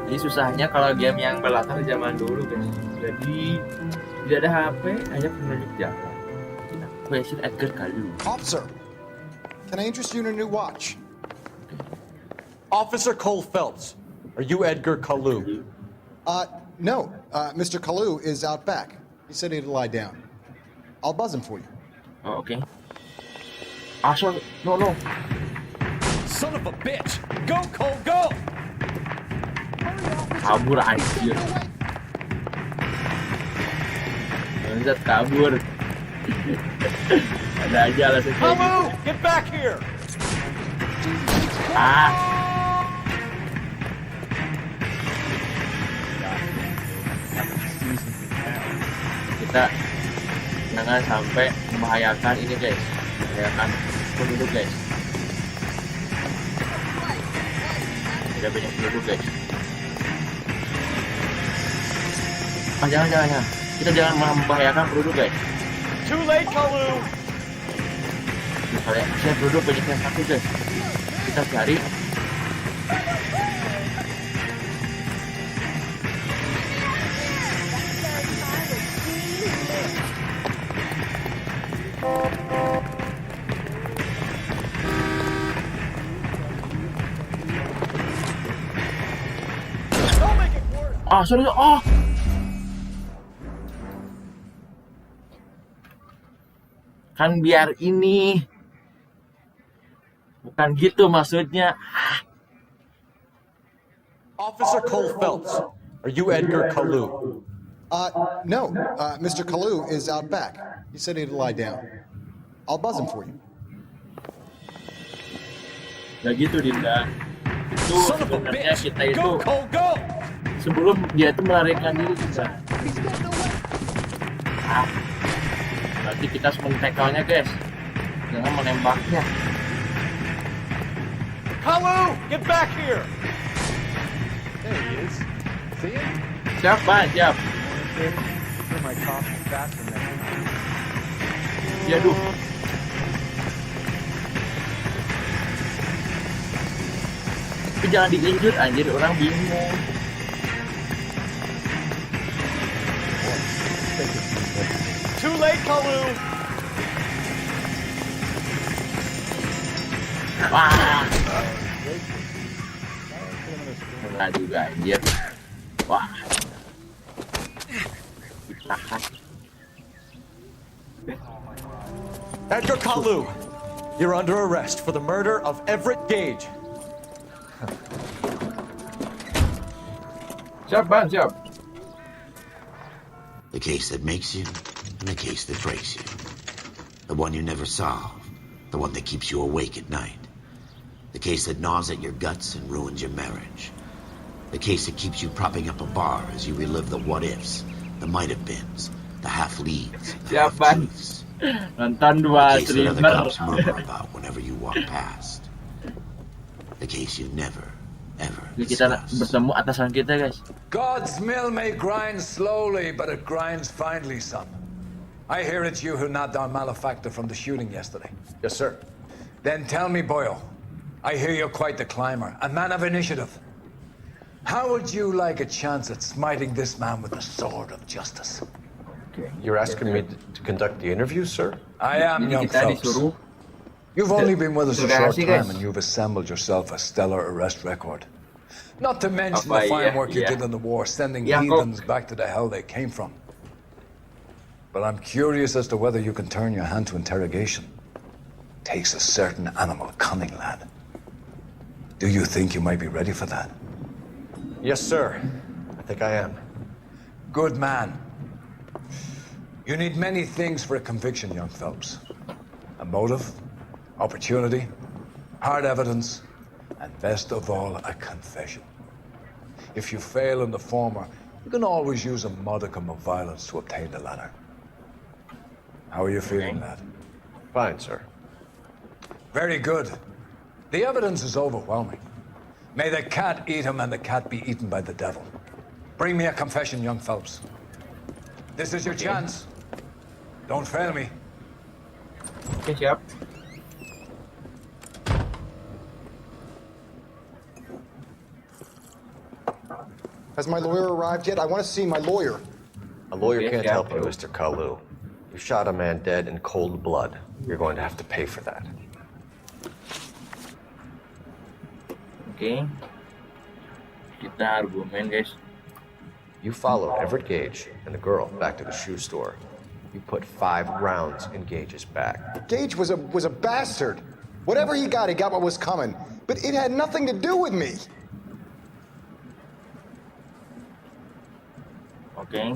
Jadi susahnya kalau game yang berlatar zaman dulu guys. Jadi tidak ada HP, hanya penunjuk jalan. Question Edgar Kalu. Officer, can I interest you in a new watch? Officer Cole Phelps, are you Edgar Kalu? No. Mr. Kalu is out back. He said he'd lie down. I'll buzz him for you. Oh, okay. Asal, no. Son of a bitch! Go, Cole, go! Kabur aja. Lanjut kabur. Ada aja alasan kayak Kalu, get back here! Kita jangan sampai membahayakan ini guys, membahayakan penduduk guys. Tidak banyak penduduk guys. Jangan. Kita jangan membahayakan penduduk guys. Too late, Kalu. Misalnya saya penduduk banyak yang takut guys. Kita cari Ah, sorry. Oh. Kan biar ini. Bukan gitu maksudnya. Officer Cole Phelps, are you Edgar Kalu? No. Mr. Kalu is out back. He said he'd lie down. I'll buzz him for you. Gak gitu, Dinda. Itu sebenarnya kita itu sebelum dia itu melarikan diri juga. Berarti kita harus men-tackle-nya, guys. Jangan menembaknya. Kalu, get back here! There he is. See him? Siap, Pak. Siap. Ya, aduh. Tapi jangan diinjut, anjir. Orang bingung. Too late, Kalu! Wah. Enggak juga, anjir. Wah. Ditahan. Edgar Kalu, you're under arrest for the murder of Everett Gage. Siap, Bang, siap. The case that makes you, and the case that breaks you. The one you never solve, the one that keeps you awake at night. The case that gnaws at your guts and ruins your marriage. The case that keeps you propping up a bar as you relive the what-ifs, the might-have-beens, the half-leads, the half-truths. Nonton The case that other cops murmur about whenever you walk past. The case you never, ever Kita bertemu atasan kita, guys. God's mill may grind slowly, but it grinds finely, son. I hear it's you who nabbed our malefactor from the shooting yesterday. Yes, sir. Then tell me, Boyle, I hear you're quite the climber, a man of initiative. How would you like a chance at smiting this man with the sword of justice? You're asking me to conduct the interview, sir? I am, young Phelps. You've only been with us a short time and you've assembled yourself a stellar arrest record. Not to mention the fine work you did in the war, sending heathens back to the hell they came from. But I'm curious as to whether you can turn your hand to interrogation. Takes a certain animal cunning, lad. Do you think you might be ready for that? Yes, sir. I think I am. Good man. You need many things for a conviction, young Phelps. A motive, opportunity, hard evidence, and best of all, a confession. If you fail in the former, you can always use a modicum of violence to obtain the latter. How are you feeling, lad? Fine, sir. Very good. The evidence is overwhelming. May the cat eat him and the cat be eaten by the devil. Bring me a confession, young Phelps. This is your chance. Don't fail me. Oke, siap. Has my lawyer arrived yet? I want to see my lawyer. A lawyer can't help you, Mr. Kalu. You shot a man dead in cold blood. You're going to have to pay for that. Oke. Kita argumen, guys. You followed Everett Gage and the girl back to the shoe store. You put 5 rounds in Gage's back. Gage was a bastard. Whatever he got what was coming. But it had nothing to do with me. Oke.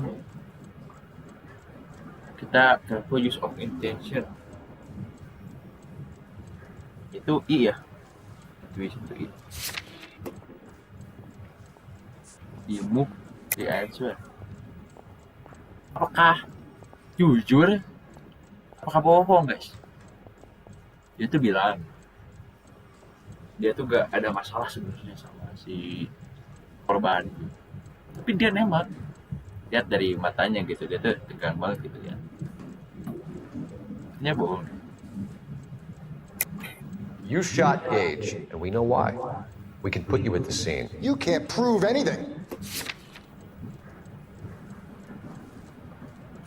Kita careful use of intention. Itu I ya? Itu I. Di move, di answer. Apakah jujur? Apakah bohong, guys? Dia tuh bilang dia tuh gak ada masalah sebenarnya sama si korban, tapi dia nembak. Lihat dari matanya gitu, dia tuh tegang banget gitu ya. Ini bohong. You shot Gage, and we know why. We can put you at the scene. You can't prove anything.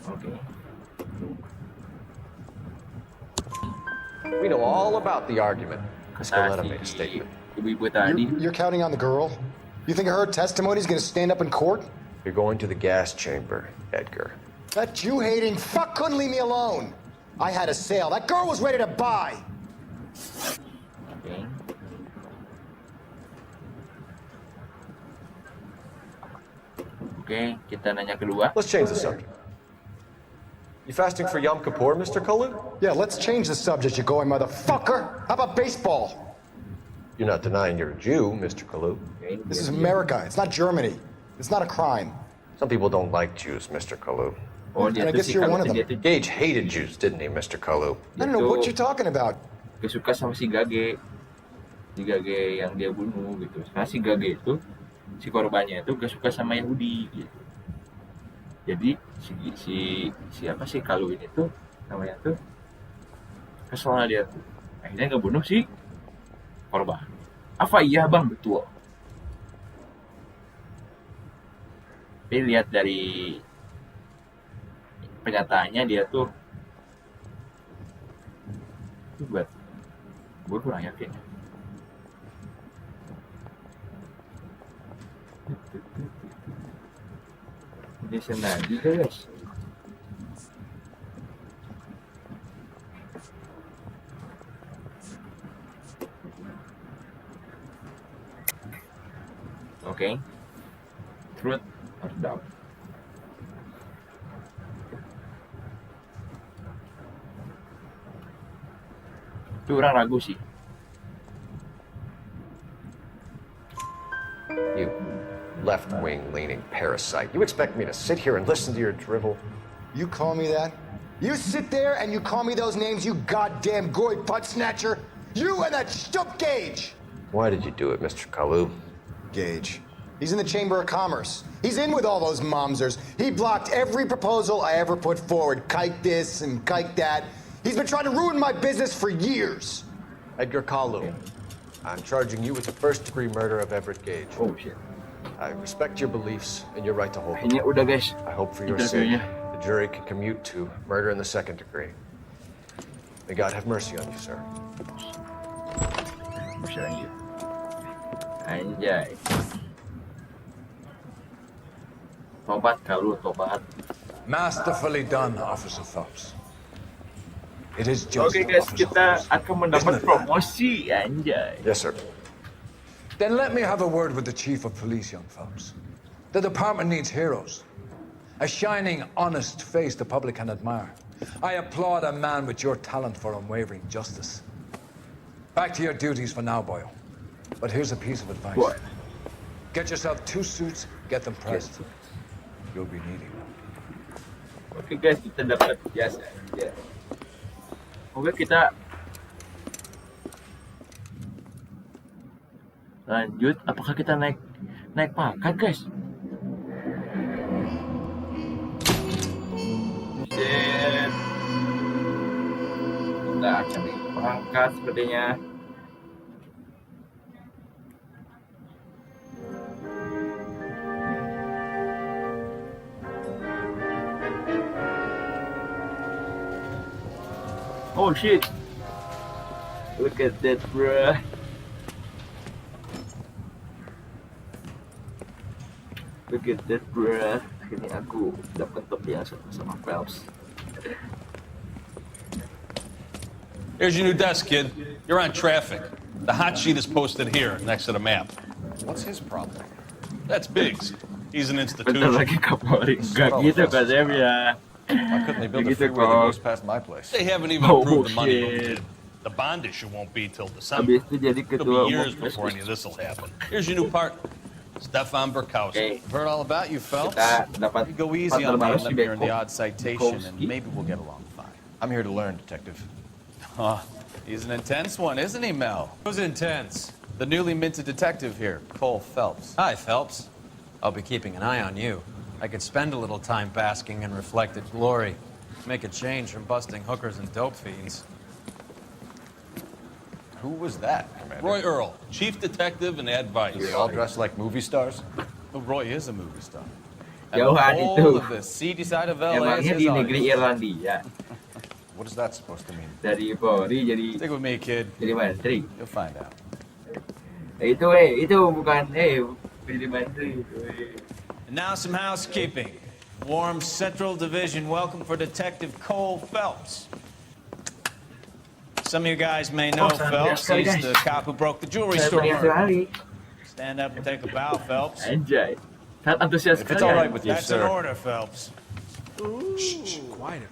Okay. We know all about the argument. Scaletta made a statement. You're counting on the girl? You think her testimony is going to stand up in court? You're going to the gas chamber, Edgar. That Jew-hating fuck couldn't leave me alone. I had a sale. That girl was ready to buy. Okay. Oke, kita nanya kedua. Let's change the subject. You fasting for Yom Kippur, Mr. Kalu? Yeah, let's change the subject, you going motherfucker. How about baseball? You're not denying you're a Jew, Mr. Kalu. This is America. It's not Germany. It's not a crime. Some people don't like Jews, Mr. Kalu. Oh, And I guess you're one of them. Gage hated Jews, didn't he, Mr. Kalu? I don't know what you're talking about. Gak suka sama si Gage yang dia bunuh gitu. Karena si Gage itu, si korbannya itu gak suka sama Yahudi gitu. Jadi siapa sih Kalu ini tuh namanya tuh kesel dia tuh. Akhirnya ngebunuh si korban. Apa iya bang? Betul. Tapi lihat dari pernyataannya dia tuh buat gue kurang yakin. Ini senadi guys. Okay. Truth or doubt? Itu orang ragu sih. You left-wing leaning parasite. You expect me to sit here and listen to your drivel? You call me that? You sit there and you call me those names, you goddamn goy butt snatcher? You and that stup Gage! Why did you do it, Mr. Kalu? Gage. He's in the Chamber of Commerce. He's in with all those momsers. He blocked every proposal I ever put forward. Kike this and kike that. He's been trying to ruin my business for years. Edgar Kalu, I'm charging you with the first-degree murder of Everett Gage. Oh shit. I respect your beliefs and your right to hold them. Akhirnya udah guys. I hope for your sake the jury can commute to murder in the second degree. May God have mercy on you, sir. Mercy on you. Anjay. Tobat Kalu, tobat. Masterfully done, Officer Phelps. It is just. Oke guys, kita akan mendapat promosi, anjay. Yes, sir. Then let me have a word with the Chief of Police, young Phelps. The department needs heroes. A shining, honest face the public can admire. I applaud a man with your talent for unwavering justice. Back to your duties for now, Boyle. But here's a piece of advice. What? Get yourself 2 suits, get them pressed. You'll be needing them. Oke guys, kita dapat jasa. Ya. Oke, kita lanjut. Apakah kita naik pangkat, guys? Shit. Kita akan naik pangkat sepertinya. Oh shit. Look at that, bruh. Look at that, bruh. Akhirnya aku dapat topi yang sama Phelps. Here's your new desk, kid. You're on traffic. The hot sheet is posted here, next to the map. What's his problem? That's Biggs. He's an institution. Bentar lagi Kapolri. Gak gitu konsepnya. Why couldn't they build a freeway that goes past my place? They haven't even approved the money room, kid. The bond issue won't be till December. It'll be years before any of this will happen. Here's your new partner, Stefan Burkowski. I've heard all about you, Phelps. You go easy on me and let me earn the odd citation, and maybe we'll get along fine. I'm here to learn, Detective. Oh, he's an intense one, isn't he, Mel? Who's intense? The newly minted detective here, Cole Phelps. Hi, Phelps. I'll be keeping an eye on you. I could spend a little time basking in reflected glory. Make a change from busting hookers and dope fiends. Who was that, Commander? Roy Earl, chief detective and advice. They all dressed like movie stars? Well, Roy is a movie star. And the Jauhan whole itu. of the seedy side of LA is Emangnya his di negeri audience. Irlandia. What is that supposed to mean? Dari Polri jadi Stick with me, kid. jadi menteri. You'll find out. Itu bukan jadi menteri. And now some housekeeping. Warm Central Division welcome for Detective Cole Phelps. Some of you guys may know Phelps. He's the cop who broke the jewelry store murder. Stand up and take a bow, Phelps. Anjay. Sangat antusias If it's all right with you, That's sir. an order, Phelps. Shh, quiet.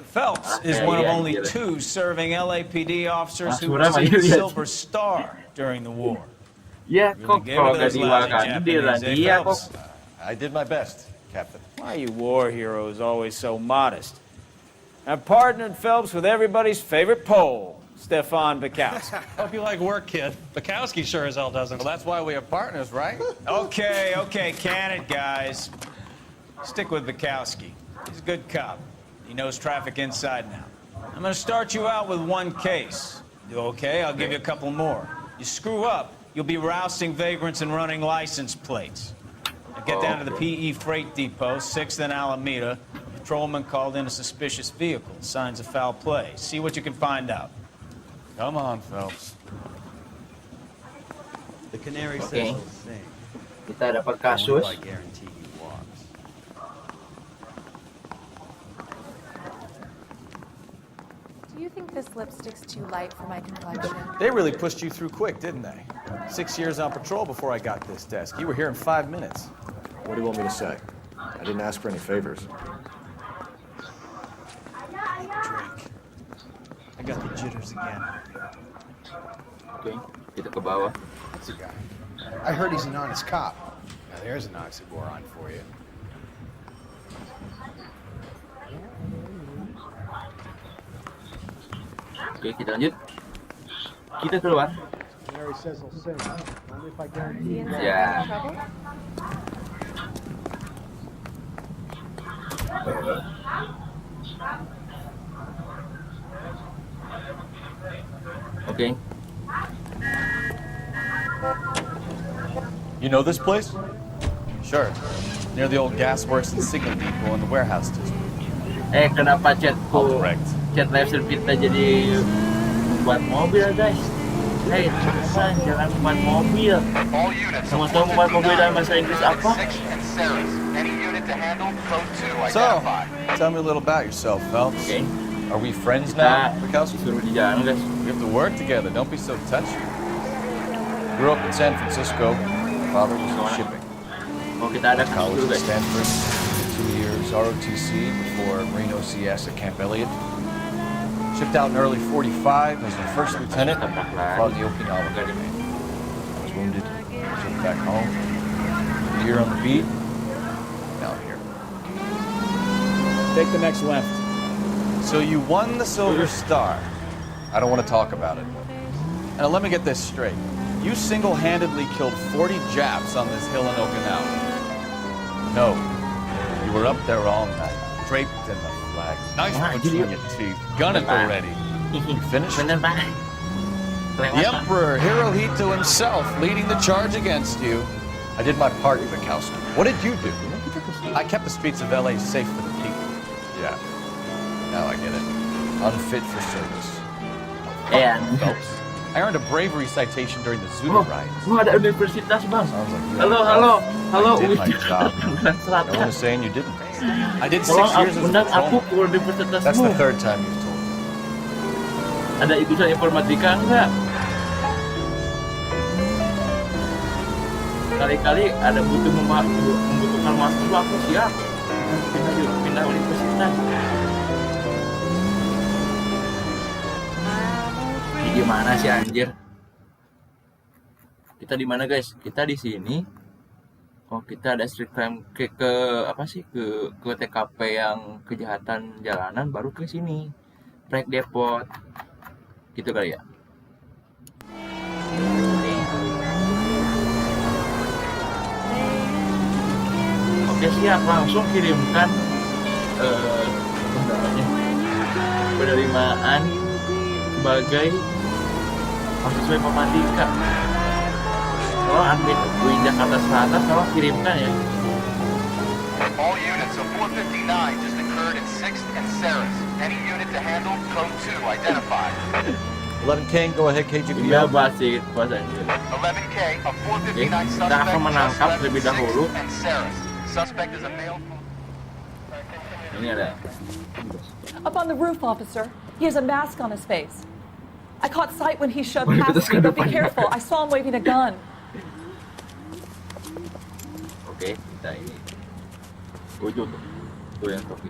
Phelps is one of only 2 serving LAPD officers who received the Silver Star during the war. Ya, Really kok gave kalau it to nggak those lousy diwakili di Japanese, Irlandia kok. Phelps? I did my best, Captain. Why are you war heroes always so modest? I've partnered Phelps with everybody's favorite Pole, Stefan Bukowski. Hope you like work, kid. Bukowski sure as hell doesn't. Well, that's why we have partners, right? Okay, can it, guys. Stick with Bukowski. He's a good cop. He knows traffic inside and out. I'm gonna start you out with 1 case. You okay? I'll give you a couple more. You screw up, you'll be rousting vagrants and running license plates. Now get down to the PE Freight Depot, 6th and Alameda. Patrolman called in a suspicious vehicle. Signs of foul play. See what you can find out. Come on, Phelps. The canary says Okay. he'll sing. Kita dapat Only kasus. if I guarantee he walks. Do you think this lipstick's too light for my complexion? They really pushed you through quick, didn't they? 6 years on patrol before I got this desk. You were here in 5 minutes. What do you want me to say? I didn't ask for any favors. Drink. I got the jitters again. Oke, kita ke bawah. That's a guy. I heard he's an honest cop. Now there's an oxymoron for you. Oke, kita lanjut. Kita keluar. Mary says he'll sing. Only if I guarantee. Ya. Oke. You know this place? Sure. Near the old gas works and signal depot in the warehouse district. Kenapa chatku chat live service kita jadi buat mobil, guys? Terusan jangan buat mobil. Kamu tahu buat mobil dalam bahasa Inggris apa? So, tell me a little about yourself, Phelps. Okay. Are we friends now, Bukowski? Suruh di jalan, guys. We have to work together. Don't be so touchy. Grew up in San Francisco. Father was in shipping. Oh, kita ada College kasus, at guys. Stanford. 2 years ROTC before Marine OCS at Camp Elliott. Shipped out in early 45 as a first lieutenant. Fought in the Okinawa campaign. I was wounded. Shipped back home. A year on the beat. Now I'm here. Take the next left. So you won the Silver Star. I don't want to talk about it. Now let me get this straight. You single-handedly killed 40 Japs on this hill in Okinawa. No. You were up there all night, draped in the flag, knife between your teeth, gun at the ready. You finished? The Emperor Hirohito himself leading the charge against you. I did my part, Bukowski. What did you do? I kept the streets of LA safe for the people. Yeah. Now I get it. Unfit for service. And Phelps. I earned a bravery citation during the Zulu riots. Ada universitas, Bang. Sounds like you Halo. I did my job. No one is saying you didn't. I did 6 years as a undang aku patrolman. ke universitasmu. That's the third time you've told me. Ada ikutan informatika enggak? Kali-kali ada membutuhkan mahasiswa, aku siap. Pindah universitas. Ini gimana sih anjir? Kita di mana, guys? Kita di sini. Oh, kita ada street crime ke apa sih? Ke TKP yang kejahatan jalanan baru ke sini. Break depot. Gitu kali ya. Oke, siap, langsung kirimkan penerimaan sebagai mahasiswa informatika. Tolong admin UI Jakarta Selatan, tolong kirimkan ya. All units of 459 just occurred in 6th and Saris. Any unit to handle, code 2 identified. 11K, go ahead, KGPL. Email bahasa Inggris. 11K, a 459 Kita akan menangkap terlebih dahulu. and Saris. Suspect is a male. Ini ada. Up on the roof, officer. He has a mask on his face. I caught sight when he shoved past me, but be careful. I saw him waving a gun. Oke, kita ini. Tuh yang topi.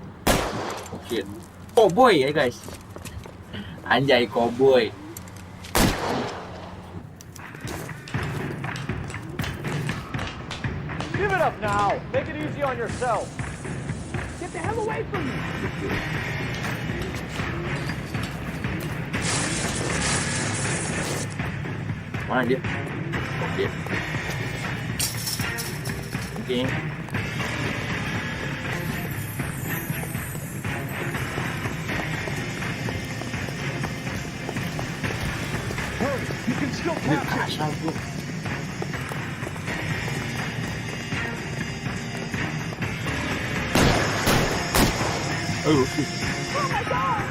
Oh shit. Cowboy ya guys. Anjay cowboy. Give it up now. Make it easy on yourself. Get the hell away from me. Mana dia? Oke. Oke. You can still capture. Oh shit. Oh my god!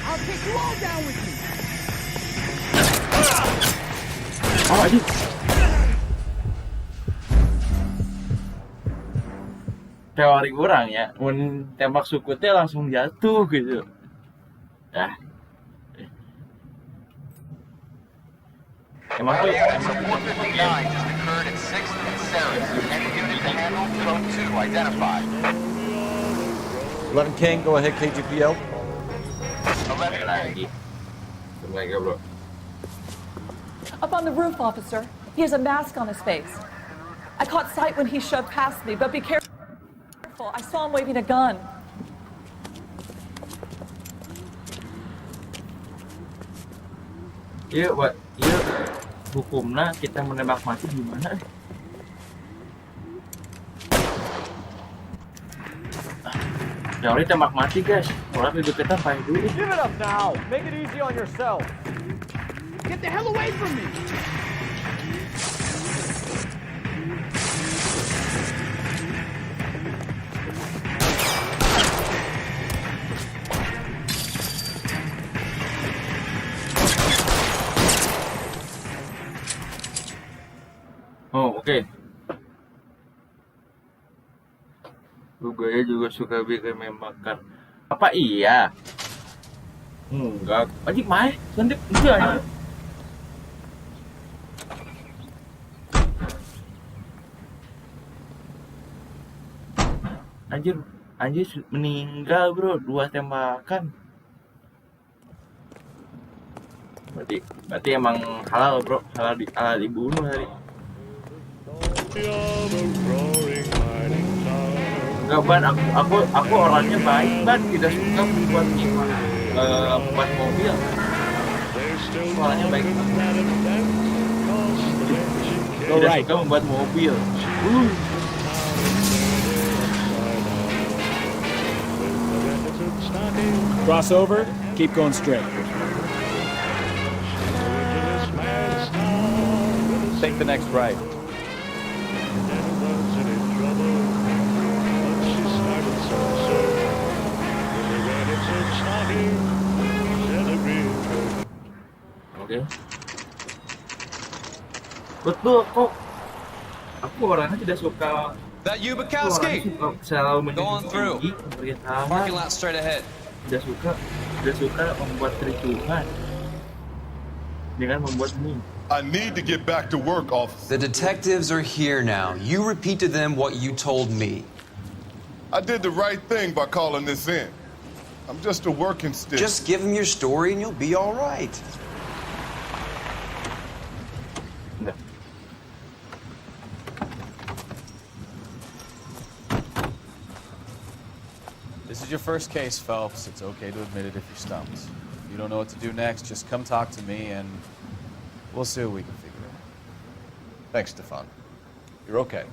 I'll take you all down with me. Oh, anjing. Teori orang ya, mun tembak sukutnya langsung jatuh gitu. Dah. Emang tuh Units of 459 just occurred in 6th and Saris. Any unit to handle, code 2 identified. 11K, go ahead, KGPL. 11K. lagi. Mereka bro. Up on the roof, officer. He has a mask on his face. I caught sight when he shoved past me, but be careful. I saw him waving a gun. Iya, Pak. Iya. Hukumnya kita menembak mati gimana? Teori tembak mati, guys. Orang hidup kita paling dulu. Give it up now. Make it easy on yourself. Get the hell away from me. Oh, oke. Gaya juga suka bikin membakar. Apa iya? Enggak. Anjing main. Sendip enggak ya? Anjir meninggal, bro. 2 tembakan. Berarti emang halal, bro. Halal dibunuh tadi. Enggak, Ban, aku orangnya baik, Ban, tidak suka membuat mobil. Orangnya baik. Tidak suka membuat mobil. Cross over. Keep going straight. Take the next right. Oke. Betul kok. Aku orangnya tidak suka. That you, Bukowski? Go on through. Parking lot straight ahead. Tidak suka membuat kericuhan dengan membuat meme. I need to get back to work, officer. The detectives are here now. You repeat to them what you told me. I did the right thing by calling this in. I'm just a working stick. Just give them your story and you'll be all right. This is your first case, Phelps. It's okay to admit it if you're stumped. If you don't know what to do next, just come talk to me and we'll see what we can figure out. Thanks, Stefan. You're okay.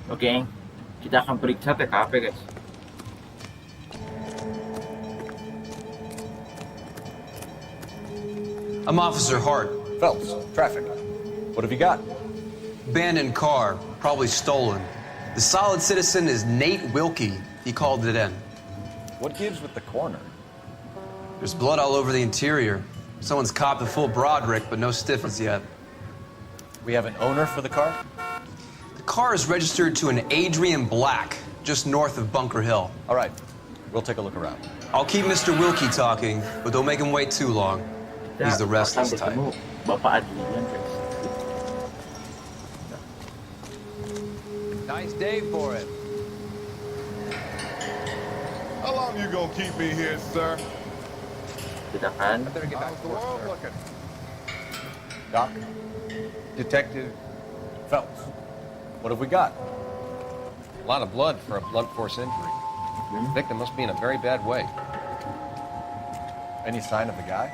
Oke, kita akan periksa TKP, guys. I'm Officer Hart. Phelps, traffic. What have you got? Abandoned car, probably stolen. The solid citizen is Nate Wilkie. He called it in. What gives with the corner? There's blood all over the interior. Someone's copped a full Broderick, but no stiffness yet. We have an owner for the car? The car is registered to an Adrian Black, just north of Bunker Hill. All right, we'll take a look around. I'll keep Mr. Wilkie talking, but don't make him wait too long. He's the restless type. Nice day for it. How long you gonna keep me here, sir? Kita kan. How's the world looking? Doc? Detective Phelps. What have we got? A lot of blood for a blunt force injury. The victim must be in a very bad way. Any sign of the guy?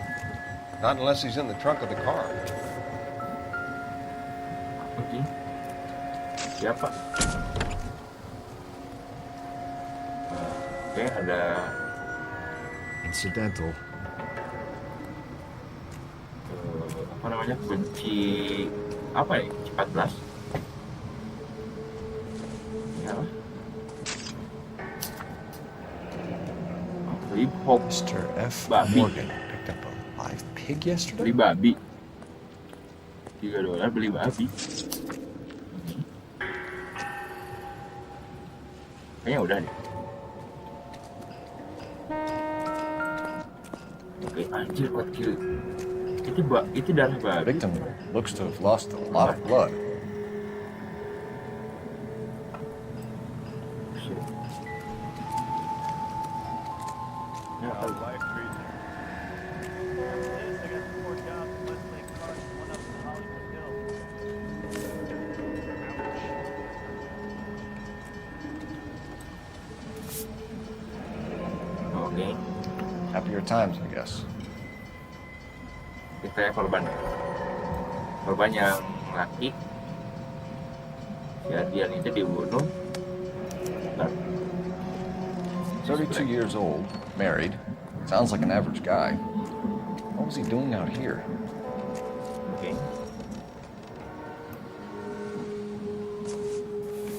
Not unless he's in the trunk of the car. Oke. Siapa? Oke, ada incidental. Apa namanya? Kunci apa ya? 14. Ya. Mr. F. Babi. Morgan picked up a live pig yesterday? Beli babi. $3 beli babi. Kayaknya udah deh. Oke, anjir kuat kill. Itu darah babi. Victim looks to have lost a lot of blood. Happier times, I guess. Kita korban yang laki. Dia itu dibunuh. 32 years old, married. Sounds like an average guy. What was he doing out here? Okay.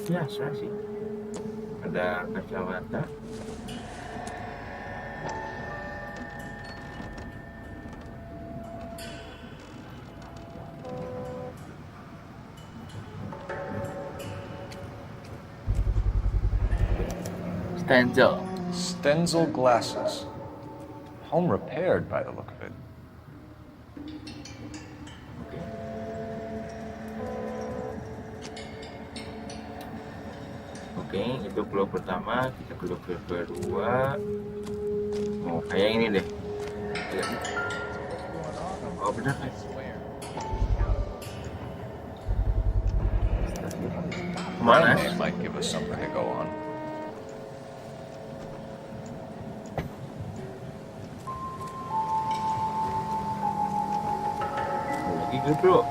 Biasa sih. Ada kacamata. Stenzel glasses. Home repaired by the look of it. Oke, itu clue pertama. Kita clue kedua. Oh, kayak ini deh. Oh, benar kan? Kemana? Might give us something to go on. Lagi bro.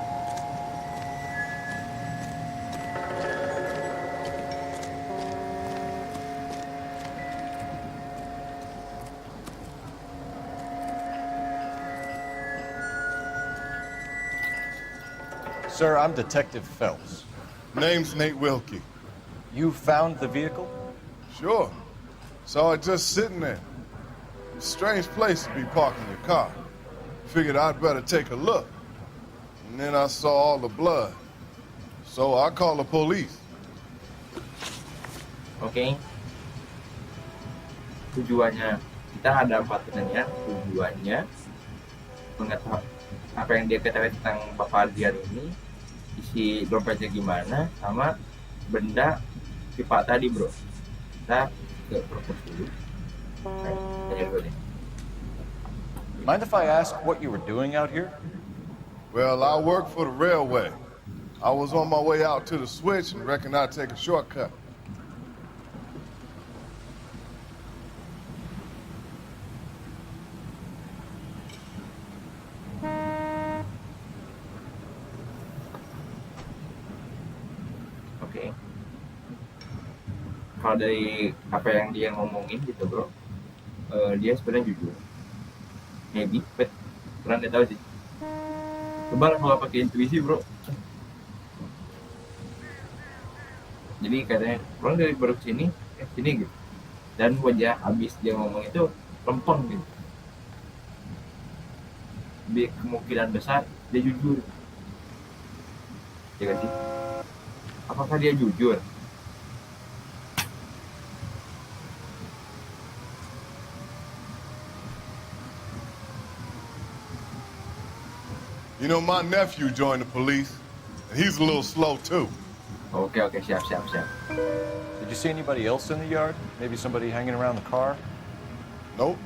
Sir, I'm Detective Phelps. Name's Nate Wilkie. You found the vehicle? Sure. Saw it just sitting there. Strange place to be parking your car. Figured I'd better take a look. And then I saw all the blood. So I called the police. Oke. Tujuannya, kita ada patunannya. Tujuannya mengetahui apa yang dia ketahui tentang Bapak Adrian ini, isi dompetnya gimana, sama benda pipa tadi bro. Kita ke propos dulu. Tanya dulu deh. Mind if I ask what you were doing out here? Well, I work for the railway. I was on my way out to the switch and reckon I'd take a shortcut. Oke. Kalau dari apa yang dia ngomongin gitu bro, dia sebenarnya jujur. Maybe, but kurang nggak tahu sih. Coba kalau pakai intuisi bro. Jadi katanya orang dari baru sini gitu. Dan wajah habis dia ngomong itu lempeng gitu. Lebih kemungkinan besar dia jujur. Ya kan sih? Apakah dia jujur? You know, my nephew joined the police, and he's a little slow too. Okay, siap. Did you see anybody else in the yard? Maybe somebody hanging around the car? Nope.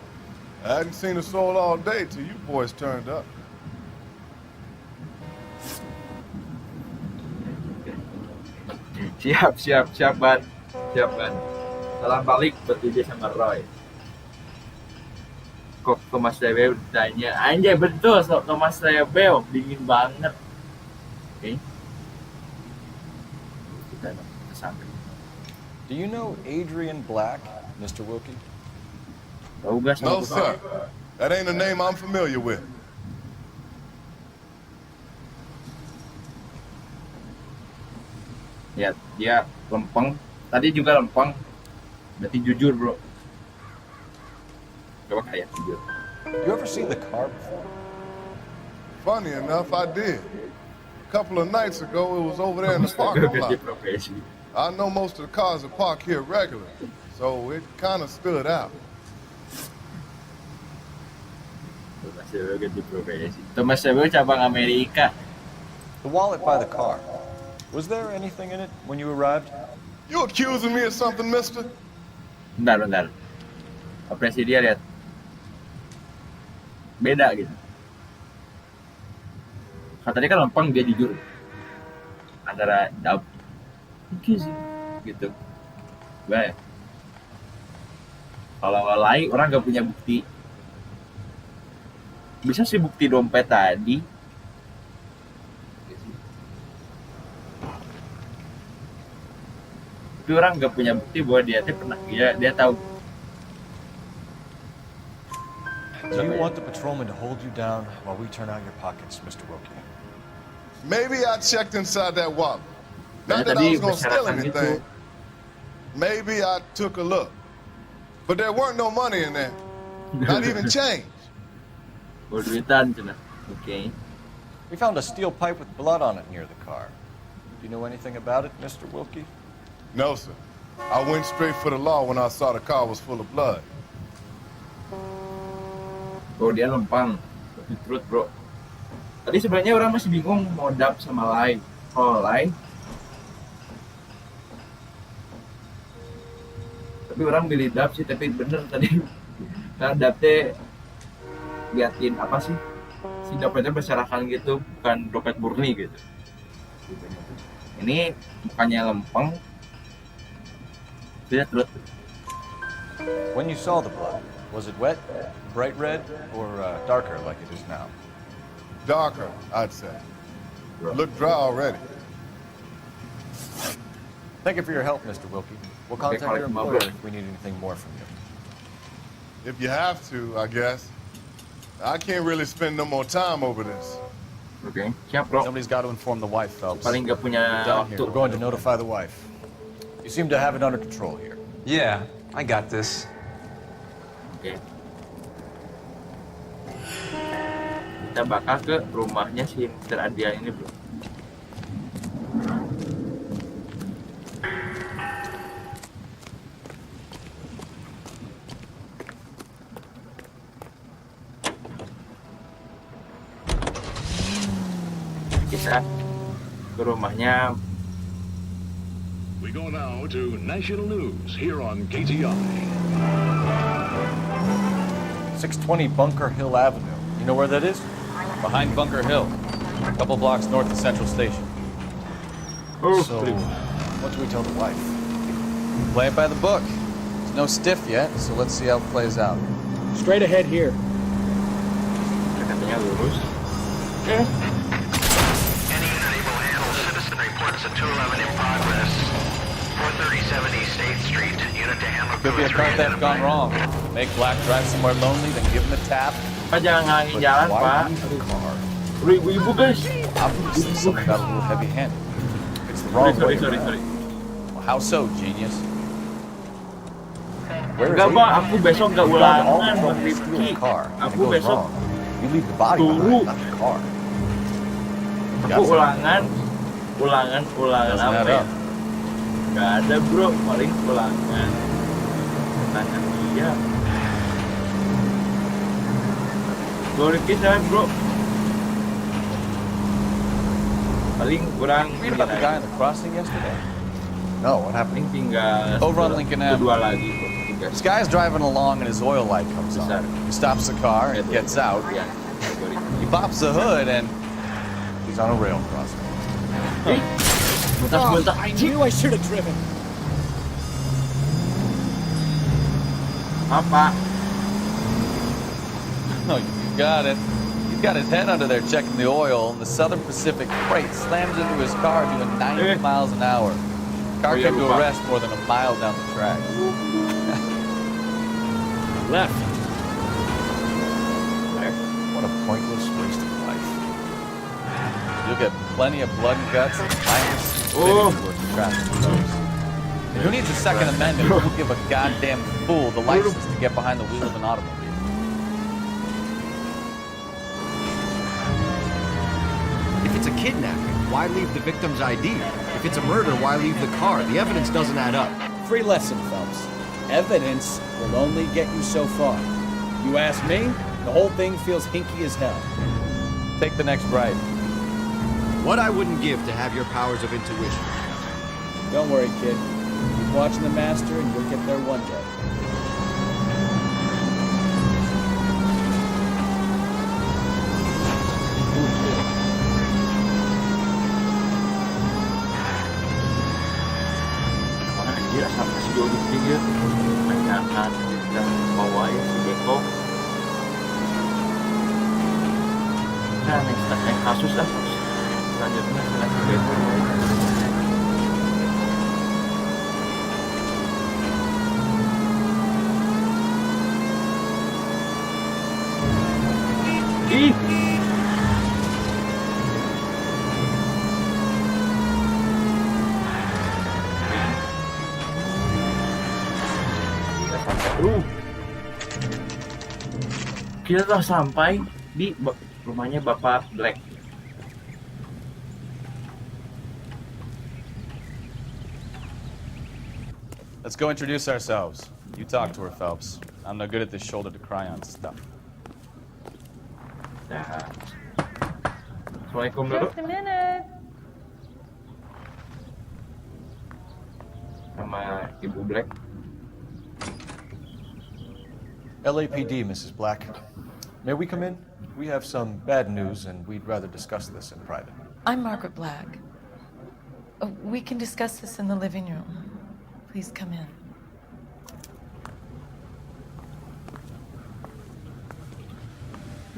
I hadn't seen a soul all day till you boys turned up. Siap, Ban. Salam balik buat DJ sama Roy. Kok Thomas Lebe ditanya, anjay betul Thomas Lebe, dingin banget. Oke. Kita sampai. Do you know Adrian Black, Mr. Wilkie? No, sir. That ain't a name I'm familiar with. Ya, dia lempeng. Tadi juga lempeng. Berarti jujur, bro. Coba kayak jujur. You ever seen the car before? Funny enough, I did. A couple of nights ago, it was over there in the parking lot. I know most of the cars are parked here regularly, so it kind of stood out. Thomas Lebe cabang Amerika. The wallet by the car. Was there anything in it when you arrived? You accusing me of something, mister? Bentar. Operasi dia lihat. Beda gitu. Katanya kan lempeng, dia jujur. Antara sih gitu. Baik. Kalau lain orang gak punya bukti. Bisa sih bukti dompet tadi. Tapi orang gak punya bukti bahwa dia pernah dia tahu. Do you want the patrolman to hold you down while we turn out your pockets, Mr. Wilkie? Maybe I checked inside that wallet. Not that I was gonna steal anything. Maybe I took a look. But there weren't no money in there. Not even change. Okay. We found a steel pipe with blood on it near the car. Do you know anything about it, Mr. Wilkie? No, sir. I went straight for the law when I saw the car was full of blood. Oh, dia lempang. Truth, bro. Tadi sebenarnya orang masih bingung mau dap sama lie. Kalau lie, tapi orang pilih dap sih, tapi bener tadi. Karena dapnya liatin apa sih? Si dompetnya berserakan gitu, bukan dompet murni gitu. Ini bukannya lempeng. Dia truth. When you saw the blood, was it wet, bright red, or darker like it is now? Darker, I'd say. Look dry already. Thank you for your help, Mr. Wilkie. We'll contact your employer if we need anything more from you. If you have to, I guess. I can't really spend no more time over this. Okay, siap bro. Somebody's got to inform the wife, Phelps. Paling nggak punya waktu. We're going to notify the wife. You seem to have it under control here. Yeah, I got this. Okay. Kita bakal ke rumahnya si Mr. Adrian ini bro. Kita ke rumahnya. We go now to national news here on KTI. 620 Bunker Hill Avenue. You know where that is? Behind Bunker Hill. A couple blocks north of Central Station. So, what do we tell the wife? Play it by the book. There's no stiff yet, so let's see how it plays out. Straight ahead here. Katanya lurus. Any unit will handle citizen reports at 211 in progress. 437 East 8th Street. Unit to handle. Could be a car theft gone wrong. Make Black drive somewhere lonely, then give him a tap. Pak jangan ngalangin jalan, Pak. Ibu-ibu guys. Obviously, something got a little heavy-handed. It's the wrong way. Sorry. Well, how so, genius? Enggak, Pak. Aku besok nggak ulangan, Bang Rifki. Aku besok You leave the body behind, not the car. Aku ulangan apa ya? Nggak ada, bro. Paling ulangan. Tanya dia. Bro Rifki saya, bro. Paling kurang. Read about the guy in the crossing yesterday? No, what happened? Tinggal over on Lincoln Avenue. Kedua lagi, bro. This guy's driving along and his oil light comes on. He stops the car and gets out. He pops the hood and he's on a rail crossing. I knew I should have driven. Apa? No, you got it. He's got his head under there checking the oil, and the Southern Pacific freight slams into his car doing 90 miles an hour. Car came to a rest more than a mile down the track. Left. What a pointless waste of life. You'll get plenty of blood and guts and minus worth of traffic. Who needs a Second Amendment who will give a goddamn fool the license to get behind the wheel of an automobile? If it's a kidnapping, why leave the victim's ID? If it's a murder, why leave the car? The evidence doesn't add up. Free lesson, Phelps. Evidence will only get you so far. You ask me, the whole thing feels hinky as hell. Take the next right. What I wouldn't give to have your powers of intuition. Don't worry, kid. Keep watching the master and you'll get there one day. Dia sampai sejauh ini dia tanyakan dan bawa ya si Beko. Nah, next kasus lah. Selanjutnya adalah si Beko. Kita telah sampai di rumahnya Bapak Black. Let's go introduce ourselves. You talk to her, Phelps. I'm not good at this shoulder to cry on stuff. Assalamualaikum dulu. Just a minute. Sama Ibu Black. LAPD, Mrs. Black. May we come in? We have some bad news, and we'd rather discuss this in private. I'm Margaret Black. We can discuss this in the living room. Please come in.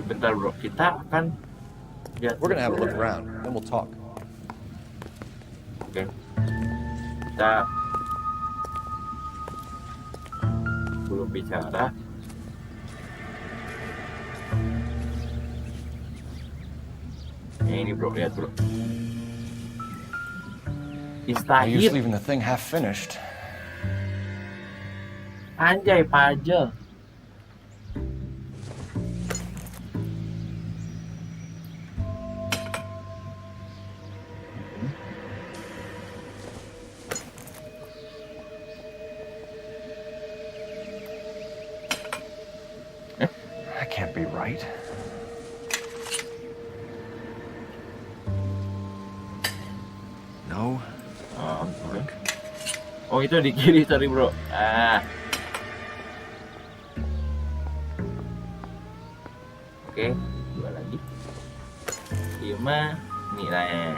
Bentar bro, kita akan We're gonna have a look around, then we'll talk. Oke. Kita belum bicara. Ini bro, lihat bro. You're just leaving the thing half finished. Anjay, pajel. That can't be right. No. Oh, itu di kiri, sorry bro. Oke, 2 lagi. 5 nih lah.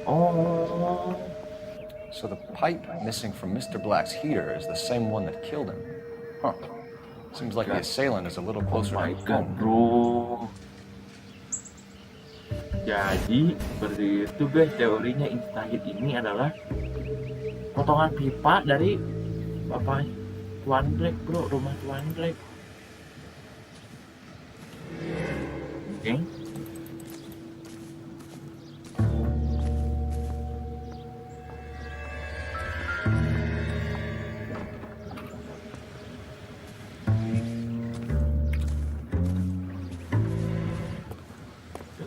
Oh. So the pipe missing from Mr. Black's heater is the same one that killed him. Huh. Seems like the assailant is a little closer to home. Bro. Jadi seperti itu guys, teorinya insta-hit ini adalah potongan pipa dari Bapak Tuan Black, bro, rumah Tuan Black. Oke.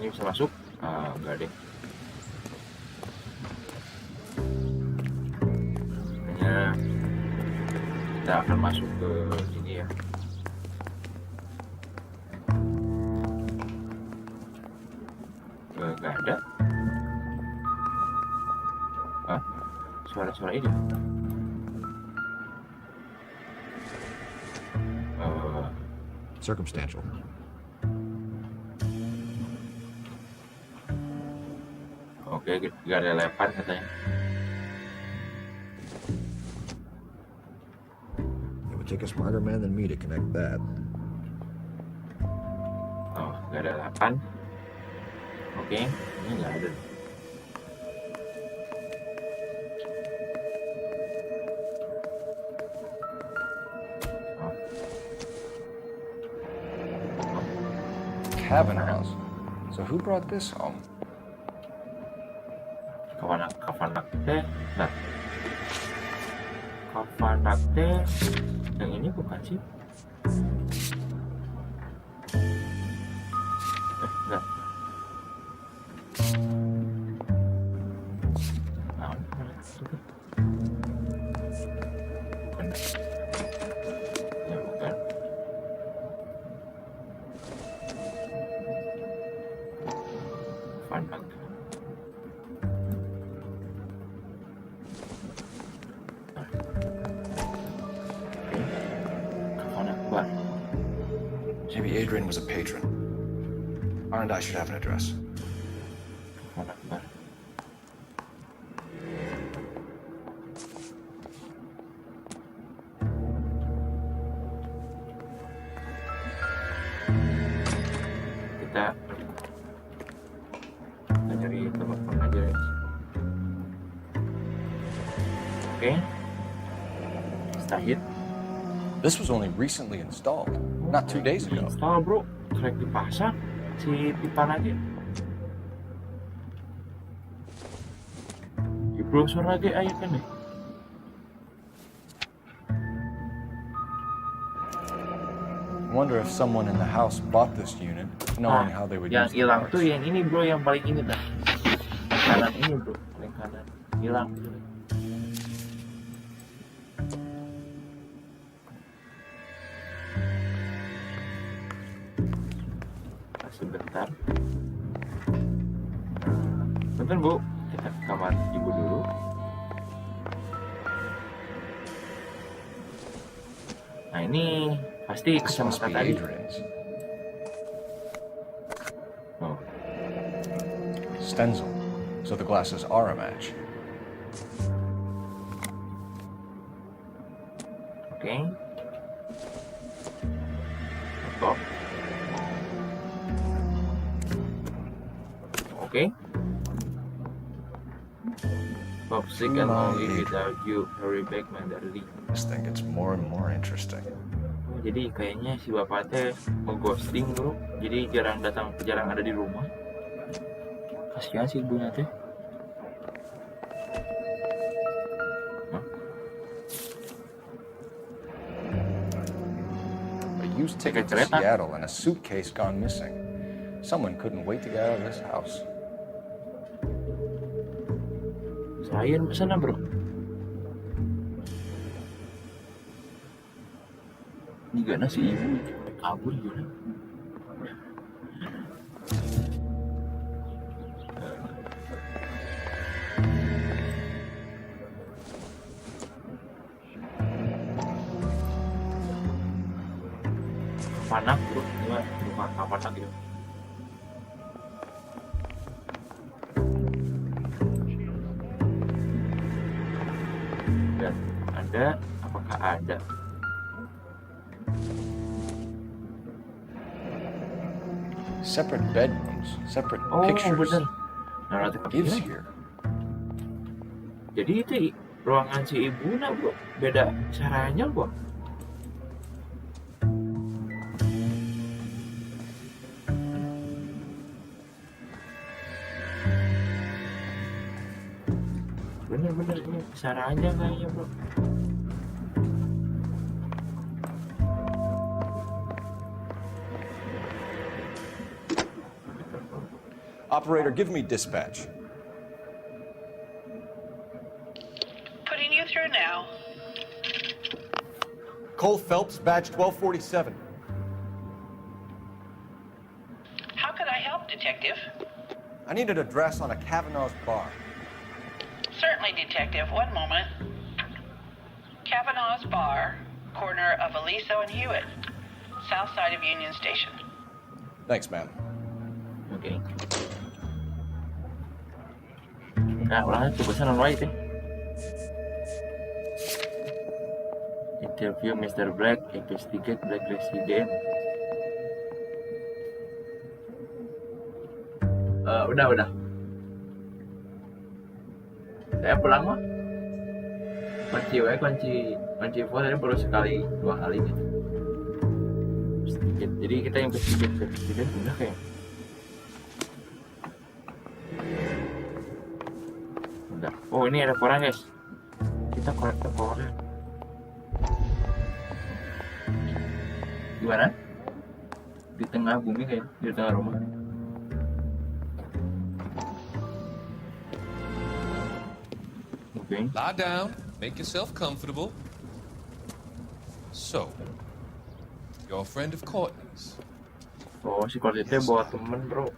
Ini bisa masuk? Enggak deh. Hanya kita akan masuk ke sini ya. Enggak ada. Suara-suara ini. Circumstantial. Oke, gak ada lepan katanya. It would take a smarter man than me to connect that. Oh, gak ada lepan. Oke, ini gak ada. Cabin house. So who brought this home? Kafanak teh, nah, kafanak teh, yang ini bukan sih? Enggak. Nah, bukan. Ya bukan. Kafanak. Maybe Adrian was a patron. R&I should have an address. Kita cari telepon aja guys. Oke. Stahit. This was only recently installed, not 2 days ago. Install bro, trek dipasang si pipa lagi. Di browser lagi aja kan nih. I wonder if someone in the house bought this unit, knowing how they would use Yang the hilang parts. tuh yang ini bro, yang paling ini dah. Kanan ini bro, paling kanan. Hilang. Sebentar. Bentar bu, kita ke kamar ibu dulu. Nah ini pasti kacamata tadi. Oh. Stencil, so the glasses are a match. Oke. Stop. Oke. Pop sick and lonely without you, hurry back my darling. This thing gets more and more interesting. Oh, jadi kayaknya si bapak teh nge-ghosting bro, jadi jarang ada di rumah. Kasihan sih ibunya teh. A used ticket to Seattle and a suitcase gone missing. Someone couldn't wait to get out of this house. Saya sana bro. Ini gak nasi ibu kabur juga. kapanak bro, ini bukan kapanak ya. Dan ada, apakah ada? Separate bedrooms, separate pictures. Bener. Narrative gives here. Jadi itu ruangan si ibuna bro, beda caranya bro. Bener ini caranya kayaknya bro. Operator, give me dispatch. Putting you through now. Cole Phelps, badge 1247. How could I help, Detective? I need an address on a Kavanaugh's bar. Certainly, Detective. One moment. Kavanaugh's Bar, corner of Aliso and Hewitt, south side of Union Station. Thanks, ma'am. Okay. Nah, ulangnya tugasan Noire deh. Interview Mr. Black, investigate Black Resident. Udah. Saya pulang mah. Kunci phone tadi baru sekali 2 kali gitu. Sedikit. Jadi kita investigate udah kayak. Udah. Oh, ini ada koran guys. Kita korek koran. Gimana? Di tengah bumi kayak di tengah rumah. Okay. Lie down, make yourself comfortable. So, you're a friend of Courtney's. Oh, si Courtney bawa temen bro.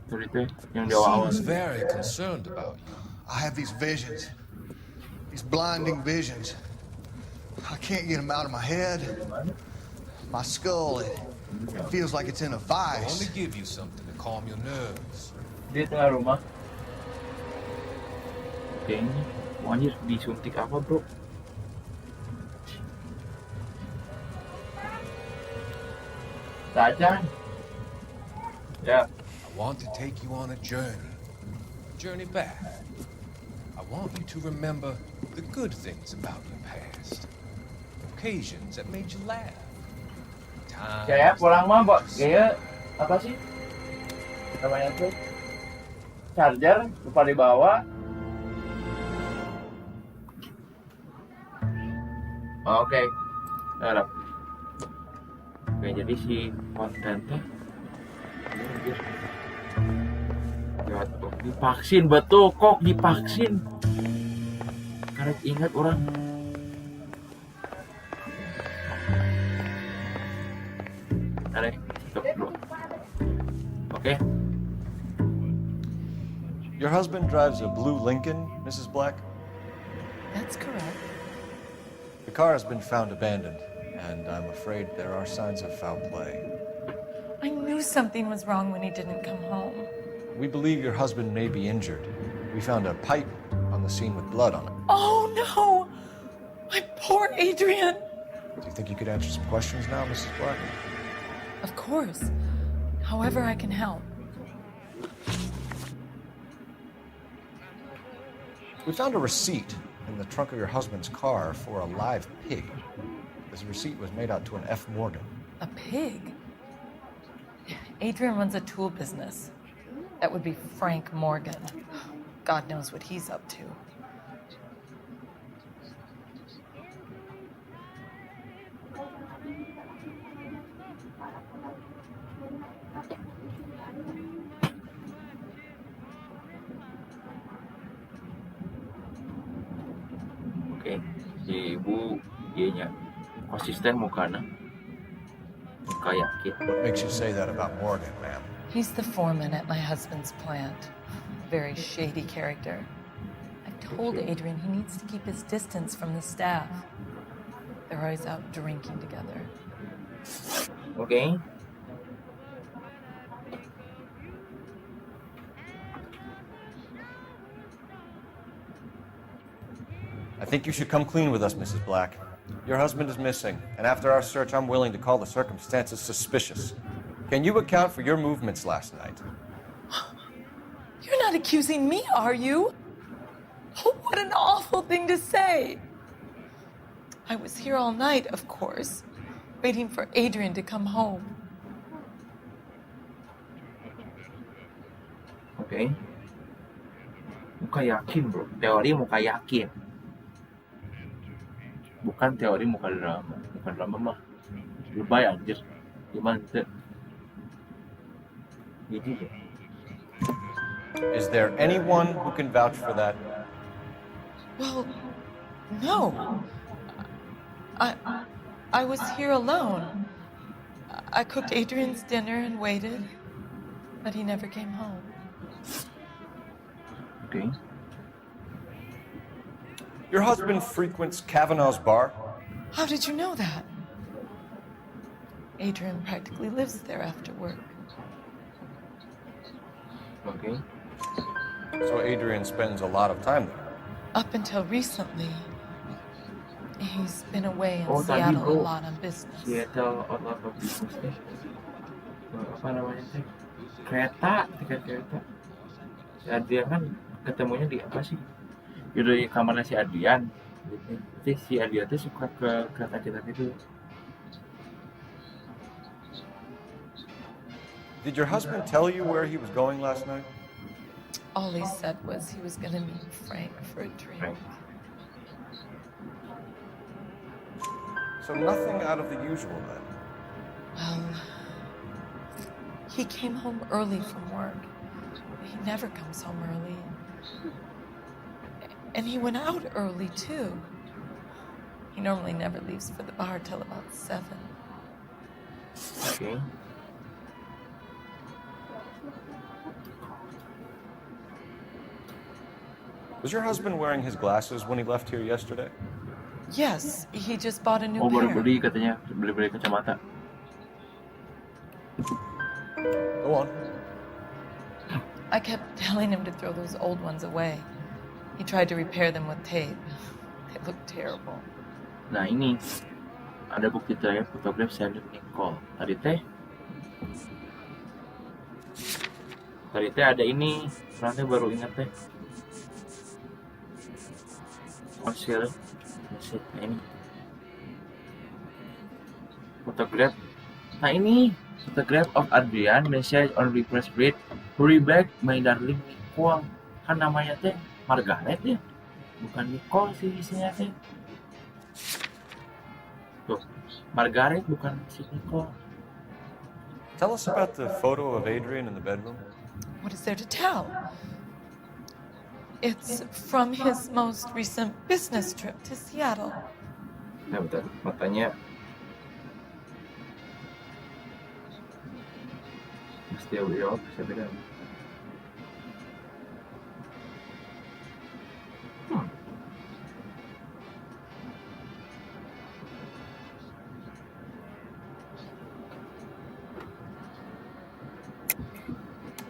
Courtney yang di awal. Seems very concerned about you. I have these visions, these blinding visions. I can't get them out of my head. My skull, it feels like it's in a I'll vice. only give you something to calm your nerves. Di tengah rumah. Kayaknya, anjir disuntik apa bro? Tajan. Yeah. I want to take you on a journey back. I want you to remember the good things about your past, occasions that made you laugh. Kayak pulang mah, Mbak. Kayak apa sih? Namanya tuh charger lupa dibawa. Oke. Harap. Oke, jadi si kontennya divaksin, betul kok divaksin. Karena ingat orang. Stop dulu. Oke. Your husband drives a blue Lincoln, Mrs. Black? That's correct. The car has been found abandoned, and I'm afraid there are signs of foul play. I knew something was wrong when he didn't come home. We believe your husband may be injured. We found a pipe on the scene with blood on it. Oh no! My poor Adrian! Do you think you could answer some questions now, Mrs. Black? Of course. However I can help. We found a receipt in the trunk of your husband's car for a live pig. This receipt was made out to an F. Morgan. A pig? Adrian runs a tool business. That would be Frank Morgan. God knows what he's up to. Oke, si ibu dianya konsisten mukanya. Muka yakin. What makes you say that about Morgan, ma'am? He's the foreman at my husband's plant. Very shady character. I told Adrian he needs to keep his distance from the staff. They're always out drinking together. Okay. I think you should come clean with us, Mrs. Black. Your husband is missing, and after our search, I'm willing to call the circumstances suspicious. Can you account for your movements last night? You're not accusing me, are you? Oh, what an awful thing to say. I was here all night, of course, waiting for Adrian to come home. Okay. Muka yakin, bro. Teori muka yakin. Bukan teori muka drama. Muka drama mah lebay anjir. Gimana tuh? Gitu deh. Is there anyone who can vouch for that? Well, no. I was here alone. I cooked Adrian's dinner and waited, but he never came home. Okay. Your husband frequents Kavanaugh's bar? How did you know that? Adrian practically lives there after work. Okay. So Adrian spends a lot of time there? Up until recently, he's been away in Oh, Seattle tadi, bro. a lot on business. Seattle a lot of business deh. Apa namanya teh? Kereta, tiket kereta. Si Adrian kan ketemunya di apa sih? Di kamarnya si Adrian. Jadi si Adrian tuh suka ke kereta gitu. Did your husband tell you where he was going last night? All he said was he was going to meet Frank for a drink. Frank. So nothing out of the usual then? Well, he came home early from work. He never comes home early. And he went out early, too. He normally never leaves for the bar till about 7. Okay. Was your husband wearing his glasses when he left here yesterday? Yes, he just bought a new Oh, baru pair. beli katanya, beli kacamata. Go on. I kept telling him to throw those old ones away. He tried to repair them with tape. They look terrible. Nah ini ada bukti terakhir fotograf Sandy Nicole. Tadi teh ada ini, nanti baru ingat teh. Konsil, nah ini fotograf. Nah ini fotograf of Adrian, message on request read, hurry back my darling Nicole. Kan namanya teh Margaret ya, bukan Nicole sih isinya teh. Tuh, Margaret bukan si Nicole. Tell us about the photo of Adrian in the bedroom. What is there to tell? It's from his most recent business trip to Seattle. Nah bentar, matanya mesti jawab, saya beda.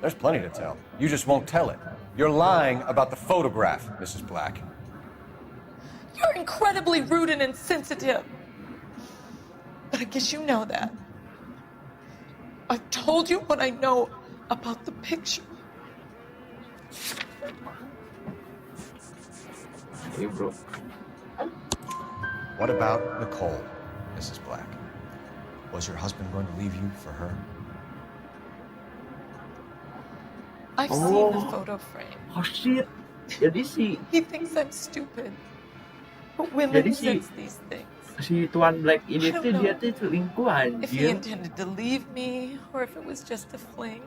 There's plenty to tell. You just won't tell it. You're lying about the photograph, Mrs. Black. You're incredibly rude and insensitive. But I guess you know that. I've told you what I know about the picture. Hey, bro. What about Nicole, Mrs. Black? Was your husband going to leave you for her? I've seen the photo frame. Oh shit. Jadi He thinks I'm stupid. But women Jadi sense these things. si Tuan Black ini I don't tuh dia know tuh selingkuh If he anjir. intended to leave me, or if it was just a fling.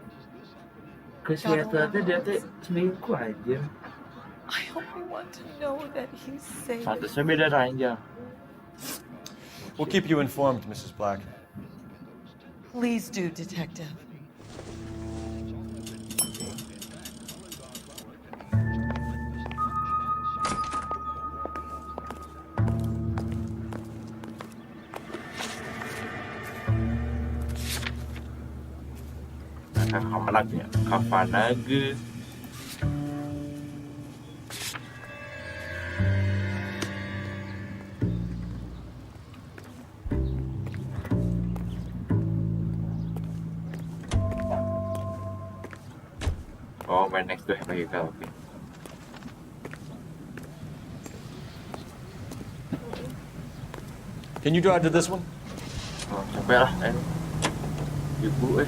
Ke Seattle tuh dia tuh selingkuh anjir. I only want to know that he's safe. Pantasnya beda ranjang. We'll keep you informed, Mrs. Black. Please do, Detective. Kafanag ya. Kafanag. Oh, main next to vehicle. Okay. Can you drive to this one? Oh, capek lah, Ibu,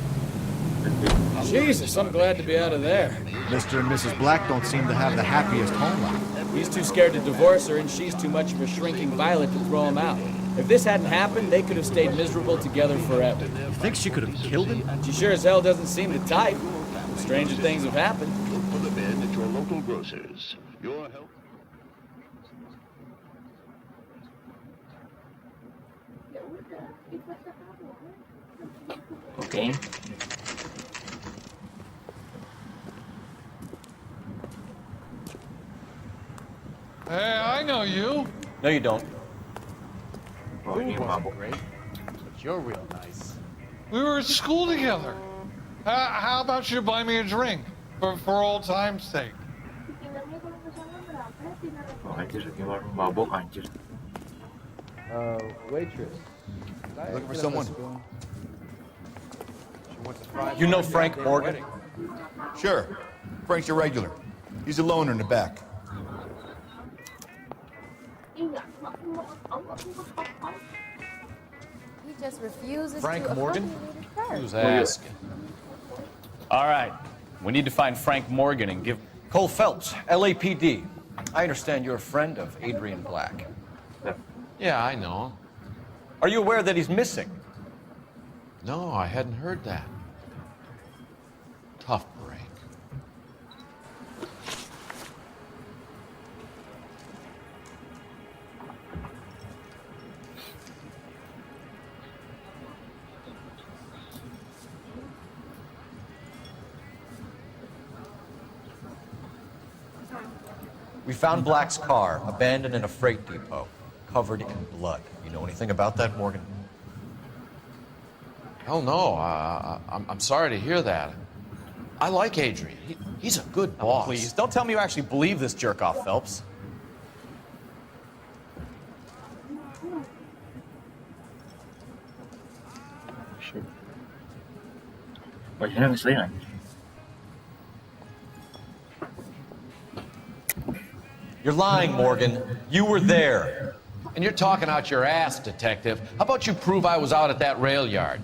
Jesus, I'm glad to be out of there. Mr. and Mrs. Black don't seem to have the happiest home life. He's too scared to divorce her, and she's too much of a shrinking violet to throw him out. If this hadn't happened, they could have stayed miserable together forever. You think she could have killed him? She sure as hell doesn't seem the type. Stranger things have happened. Look for the bin at your local grocers. Your help. Okay. Hey, I know you. No, you don't. Oh, ini mabuk. Great, but you're real nice. We were at school together. How about you buy me a drink for old time's sake? Oh, anjir, gimana mabuk anjir. Waitress. Looking for someone? You know Frank Morgan? Sure. Frank's a regular. He's a loner in the back. He just refuses Frank to Morgan? accompany me to church. Who's asking? All right. We need to find Frank Morgan and give... Cole Phelps, LAPD. I understand you're a friend of Adrian Black. Yeah, I know. Are you aware that he's missing? No, I hadn't heard that. Tough break. We found Black's car abandoned in a freight depot, covered in blood. You know anything about that, Morgan? Hell no. I'm sorry to hear that. I like Adrian. He's a good boss. Please, don't tell me you actually believe this jerk-off, Phelps. Sure. Wajahnya ngeselin anjir. You're lying, Morgan. You were there. And you're talking out your ass, Detective. How about you prove I was out at that rail yard?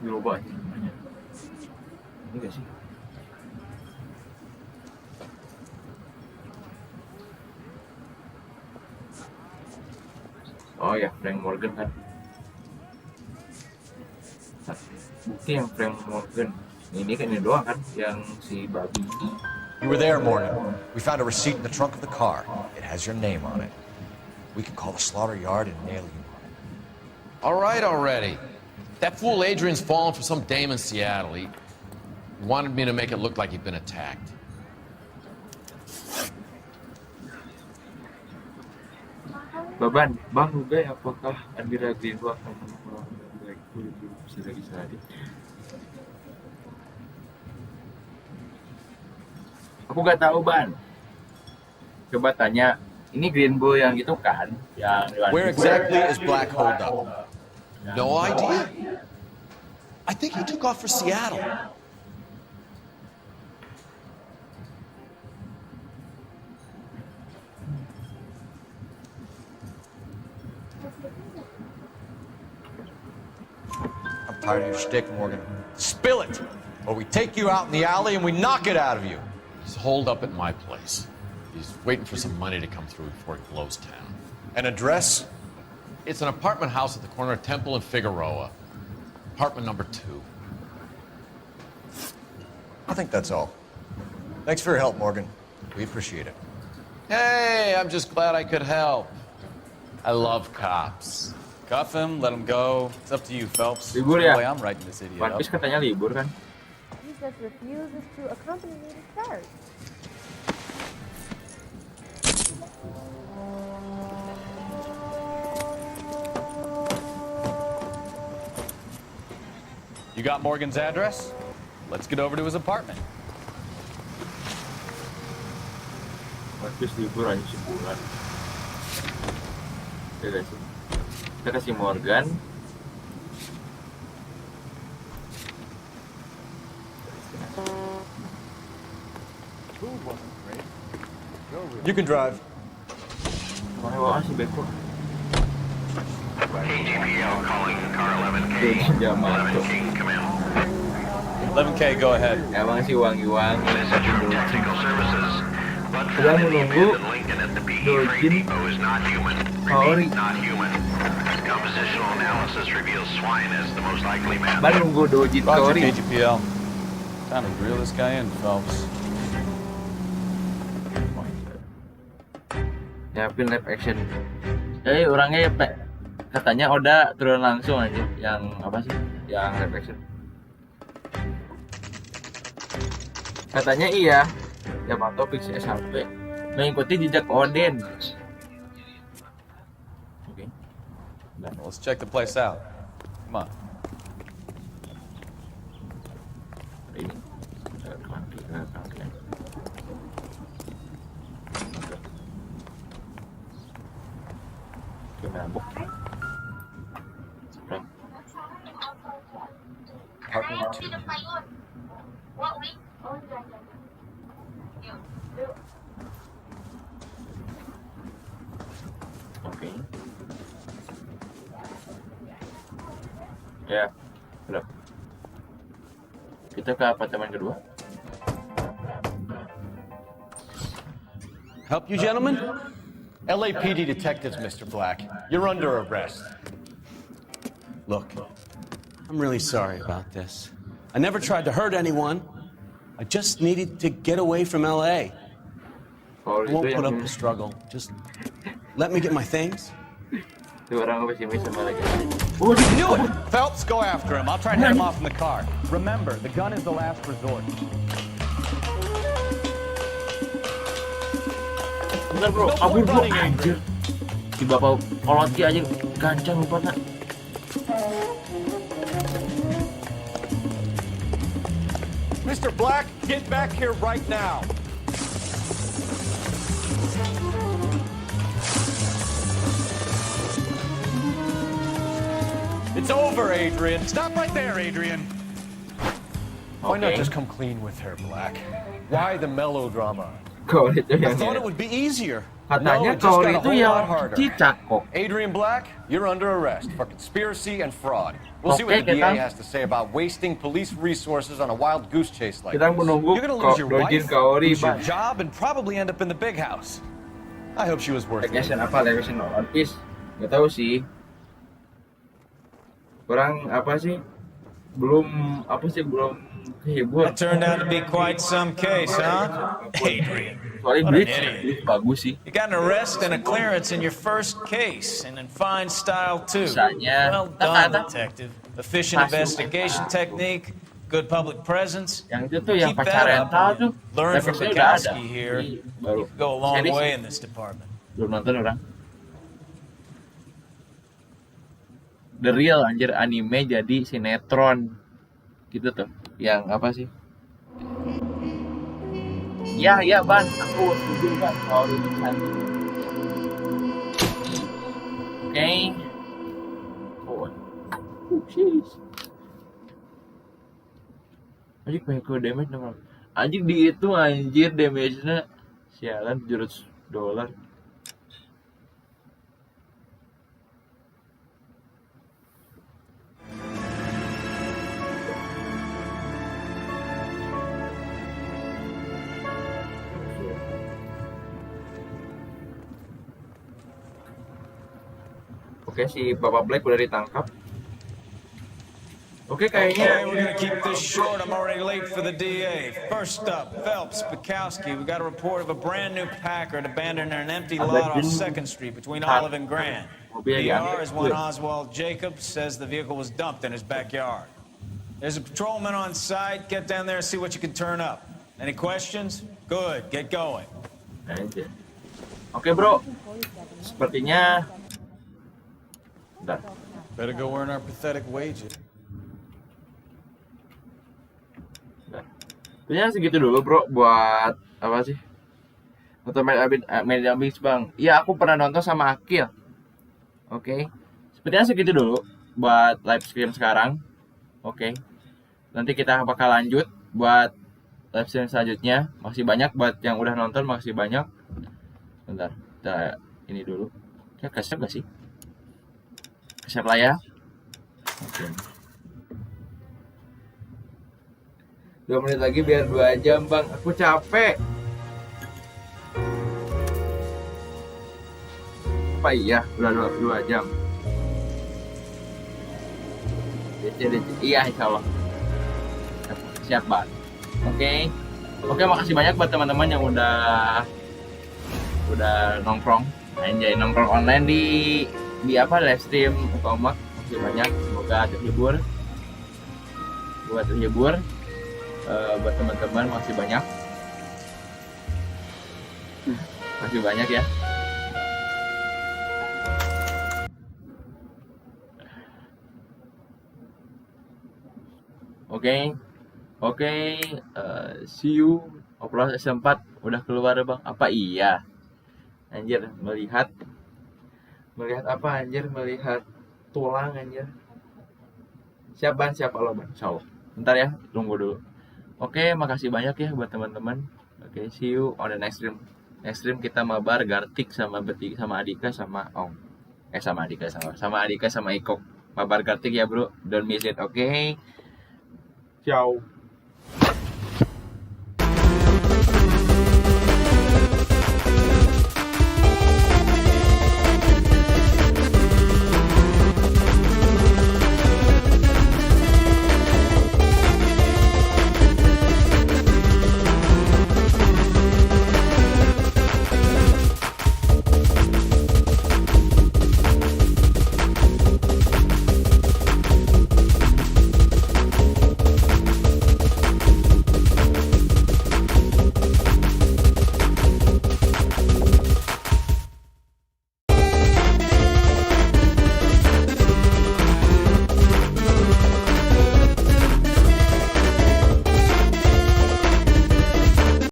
Dirubah anjir. Ini gak sih? Oh ya, Frank Morgan kan. Bukti yang Frank Morgan. Ini kan ini doang kan, yang si babi. You were there, Morgan. We found a receipt in the trunk of the car. It has your name on it. We can call the slaughter yard and nail you. All right already. That fool Adrian's fallen for some dame in Seattle. He wanted me to make it look like he'd been attacked. Baban, Bang Ube, apakah Andira Greenwood akan membaik bisa lagi sehari? Aku gak tahu, Ban. Coba tanya. Ini Greenbow yang itu kan? Yang Where exactly is Black holed up? No idea. I think he took off for Seattle. I'm tired of your shtick, Morgan. Spill it, or we take you out in the alley and we knock it out of you. He's holed up at my place. He's waiting for some money to come through before he blows town. An address? It's an apartment house at the corner of Temple and Figueroa. Apartment number 2. I think that's all. Thanks for your help, Morgan. We appreciate it. Hey, I'm just glad I could help. I love cops. Cuff him, let him go. It's up to you, Phelps. Libur ya? Boy, I'm writing this idiot up. Panpis katanya libur kan? He just refuses to accompany me to church. You got Morgan's address? Let's get over to his apartment. Bagus liburan sebulan. Ya guys, kita kasih Morgan. You can drive. Mau sih beko. KGPL calling car 11K. 11K 11K, go ahead. Emang sih wangi-wangi. Message from technical services. But Sedang menunggu Lincoln at the PE Dojin depot is not human. Kaori. Not human. Compositional analysis reveals swine as the most likely method. Baru nunggu Dojin Roger, Kaori. KGPL. Time to reel this guy in, Phelps. Nyiapin live action. Jadi orangnya katanya Oda turun langsung aja. Yang apa sih? Yang live action. Katanya iya. Yamato fix SMP mengikuti jejak Odin. Oke. Let's check the place out. Come on. Ini. Mabuk. Oke. Ya, udah. Kita ke apartemen kedua. Help you, gentlemen? LAPD detectives, Mr. Black. You're under arrest. Look, I'm really sorry about this. I never tried to hurt anyone. I just needed to get away from LA. I won't put up a struggle. Just let me get my things. Dua orang pesimis sama lagi. Knew it! Phelps, go after him. I'll try and head him off in the car. Remember, the gun is the last resort. Bentar bro, kabur bro, anjir. Si bapak koloti aja gancang lupa. Mr. Black, get back here right now. It's over, Adrian. Stop right there, Adrian. Why not just come clean with her, Black? Why the melodrama? I thought it would be easier. Katanya it just Kaori got a itu whole yang lot harder. cicak kok. Adrian Black, you're under arrest for conspiracy and fraud. We'll see what the kita DA has to say about wasting police resources on a wild goose chase like kita this. menunggu You're gonna lose your Dojin wife, Kaori lose your bang. job, and probably end up in the big house. I hope she was worth it. Action apa? Action One Piece? Gak tahu sih. Kurang apa sih? Belum kehibur. That turned out to be quite some case, huh? Adrian. Soalnya What an Bleach idiot. bagus sih. You got an arrest and a clearance in your first case, and in fine style too. Bisanya. Well done, detective. Efficient investigation technique, good public presence. Yang itu tuh yang Keep that pacaran up, tahu and tuh. learn from Efeknya udah ada. Bukowski here. Baru. You go a long Series way sih. in this department. Belum nonton orang. The Real anjir, anime jadi sinetron. Gitu tuh. Yang apa sih? Ya, Ban. Aku setuju kan kalau itu cantik. Oke. Oh. Jeez. Anjir pengen ke damage dong. Anjir di itu anjir damage-nya sialan $700. Oke, si Bapak Black udah ditangkap. Oke, Okay, kayaknya we're gonna keep this short. I'm already late for the DA. First up, Phelps, Bukowski. We got a report of a brand new Packard abandoned in an empty lot off 2nd Street between Olive and Grand. PR is one Oswald Jacobs says the vehicle was dumped in his backyard. There's a patrolman on site. Get down there and see what you can turn up. Any questions? Good. Get going. Oke, bro. Sepertinya Better go earn our pathetic wages. Sebenarnya segitu dulu bro buat apa sih? Nonton main abis bang. Iya aku pernah nonton sama Akil. Oke. Sepertinya segitu dulu buat live stream sekarang. Oke. Nanti kita bakal lanjut buat live stream selanjutnya. Masih banyak buat yang udah nonton, masih banyak. Bentar, kita ini dulu. Ya kesep gak sih? Kesep lah ya. Oke. 2 menit lagi biar 2 jam bang. Aku capek. Apa iya? Udah 2 jam. DC. Iya insya Allah. Siap banget. Oke, makasih banyak buat teman-teman yang udah nongkrong, anjay nongkrong online di apa live stream UKAUMAK. Makasih banyak, semoga terhibur. Buat teman-teman makasih banyak. Makasih banyak ya. Oke, see you. Oplos S4 udah keluar bang. Apa iya? Anjir, melihat apa anjir? Melihat tulang anjir. Siap Allah ban. Insyaallah. Bentar ya, tunggu dulu. Oke, makasih banyak ya buat teman-teman. Oke, see you on the next stream. Next stream kita mabar Gartik sama bertiga sama Adika sama Om. Sama Adika sama Iko. Mabar Gartik ya, bro. Don't miss it. Oke. Ciao.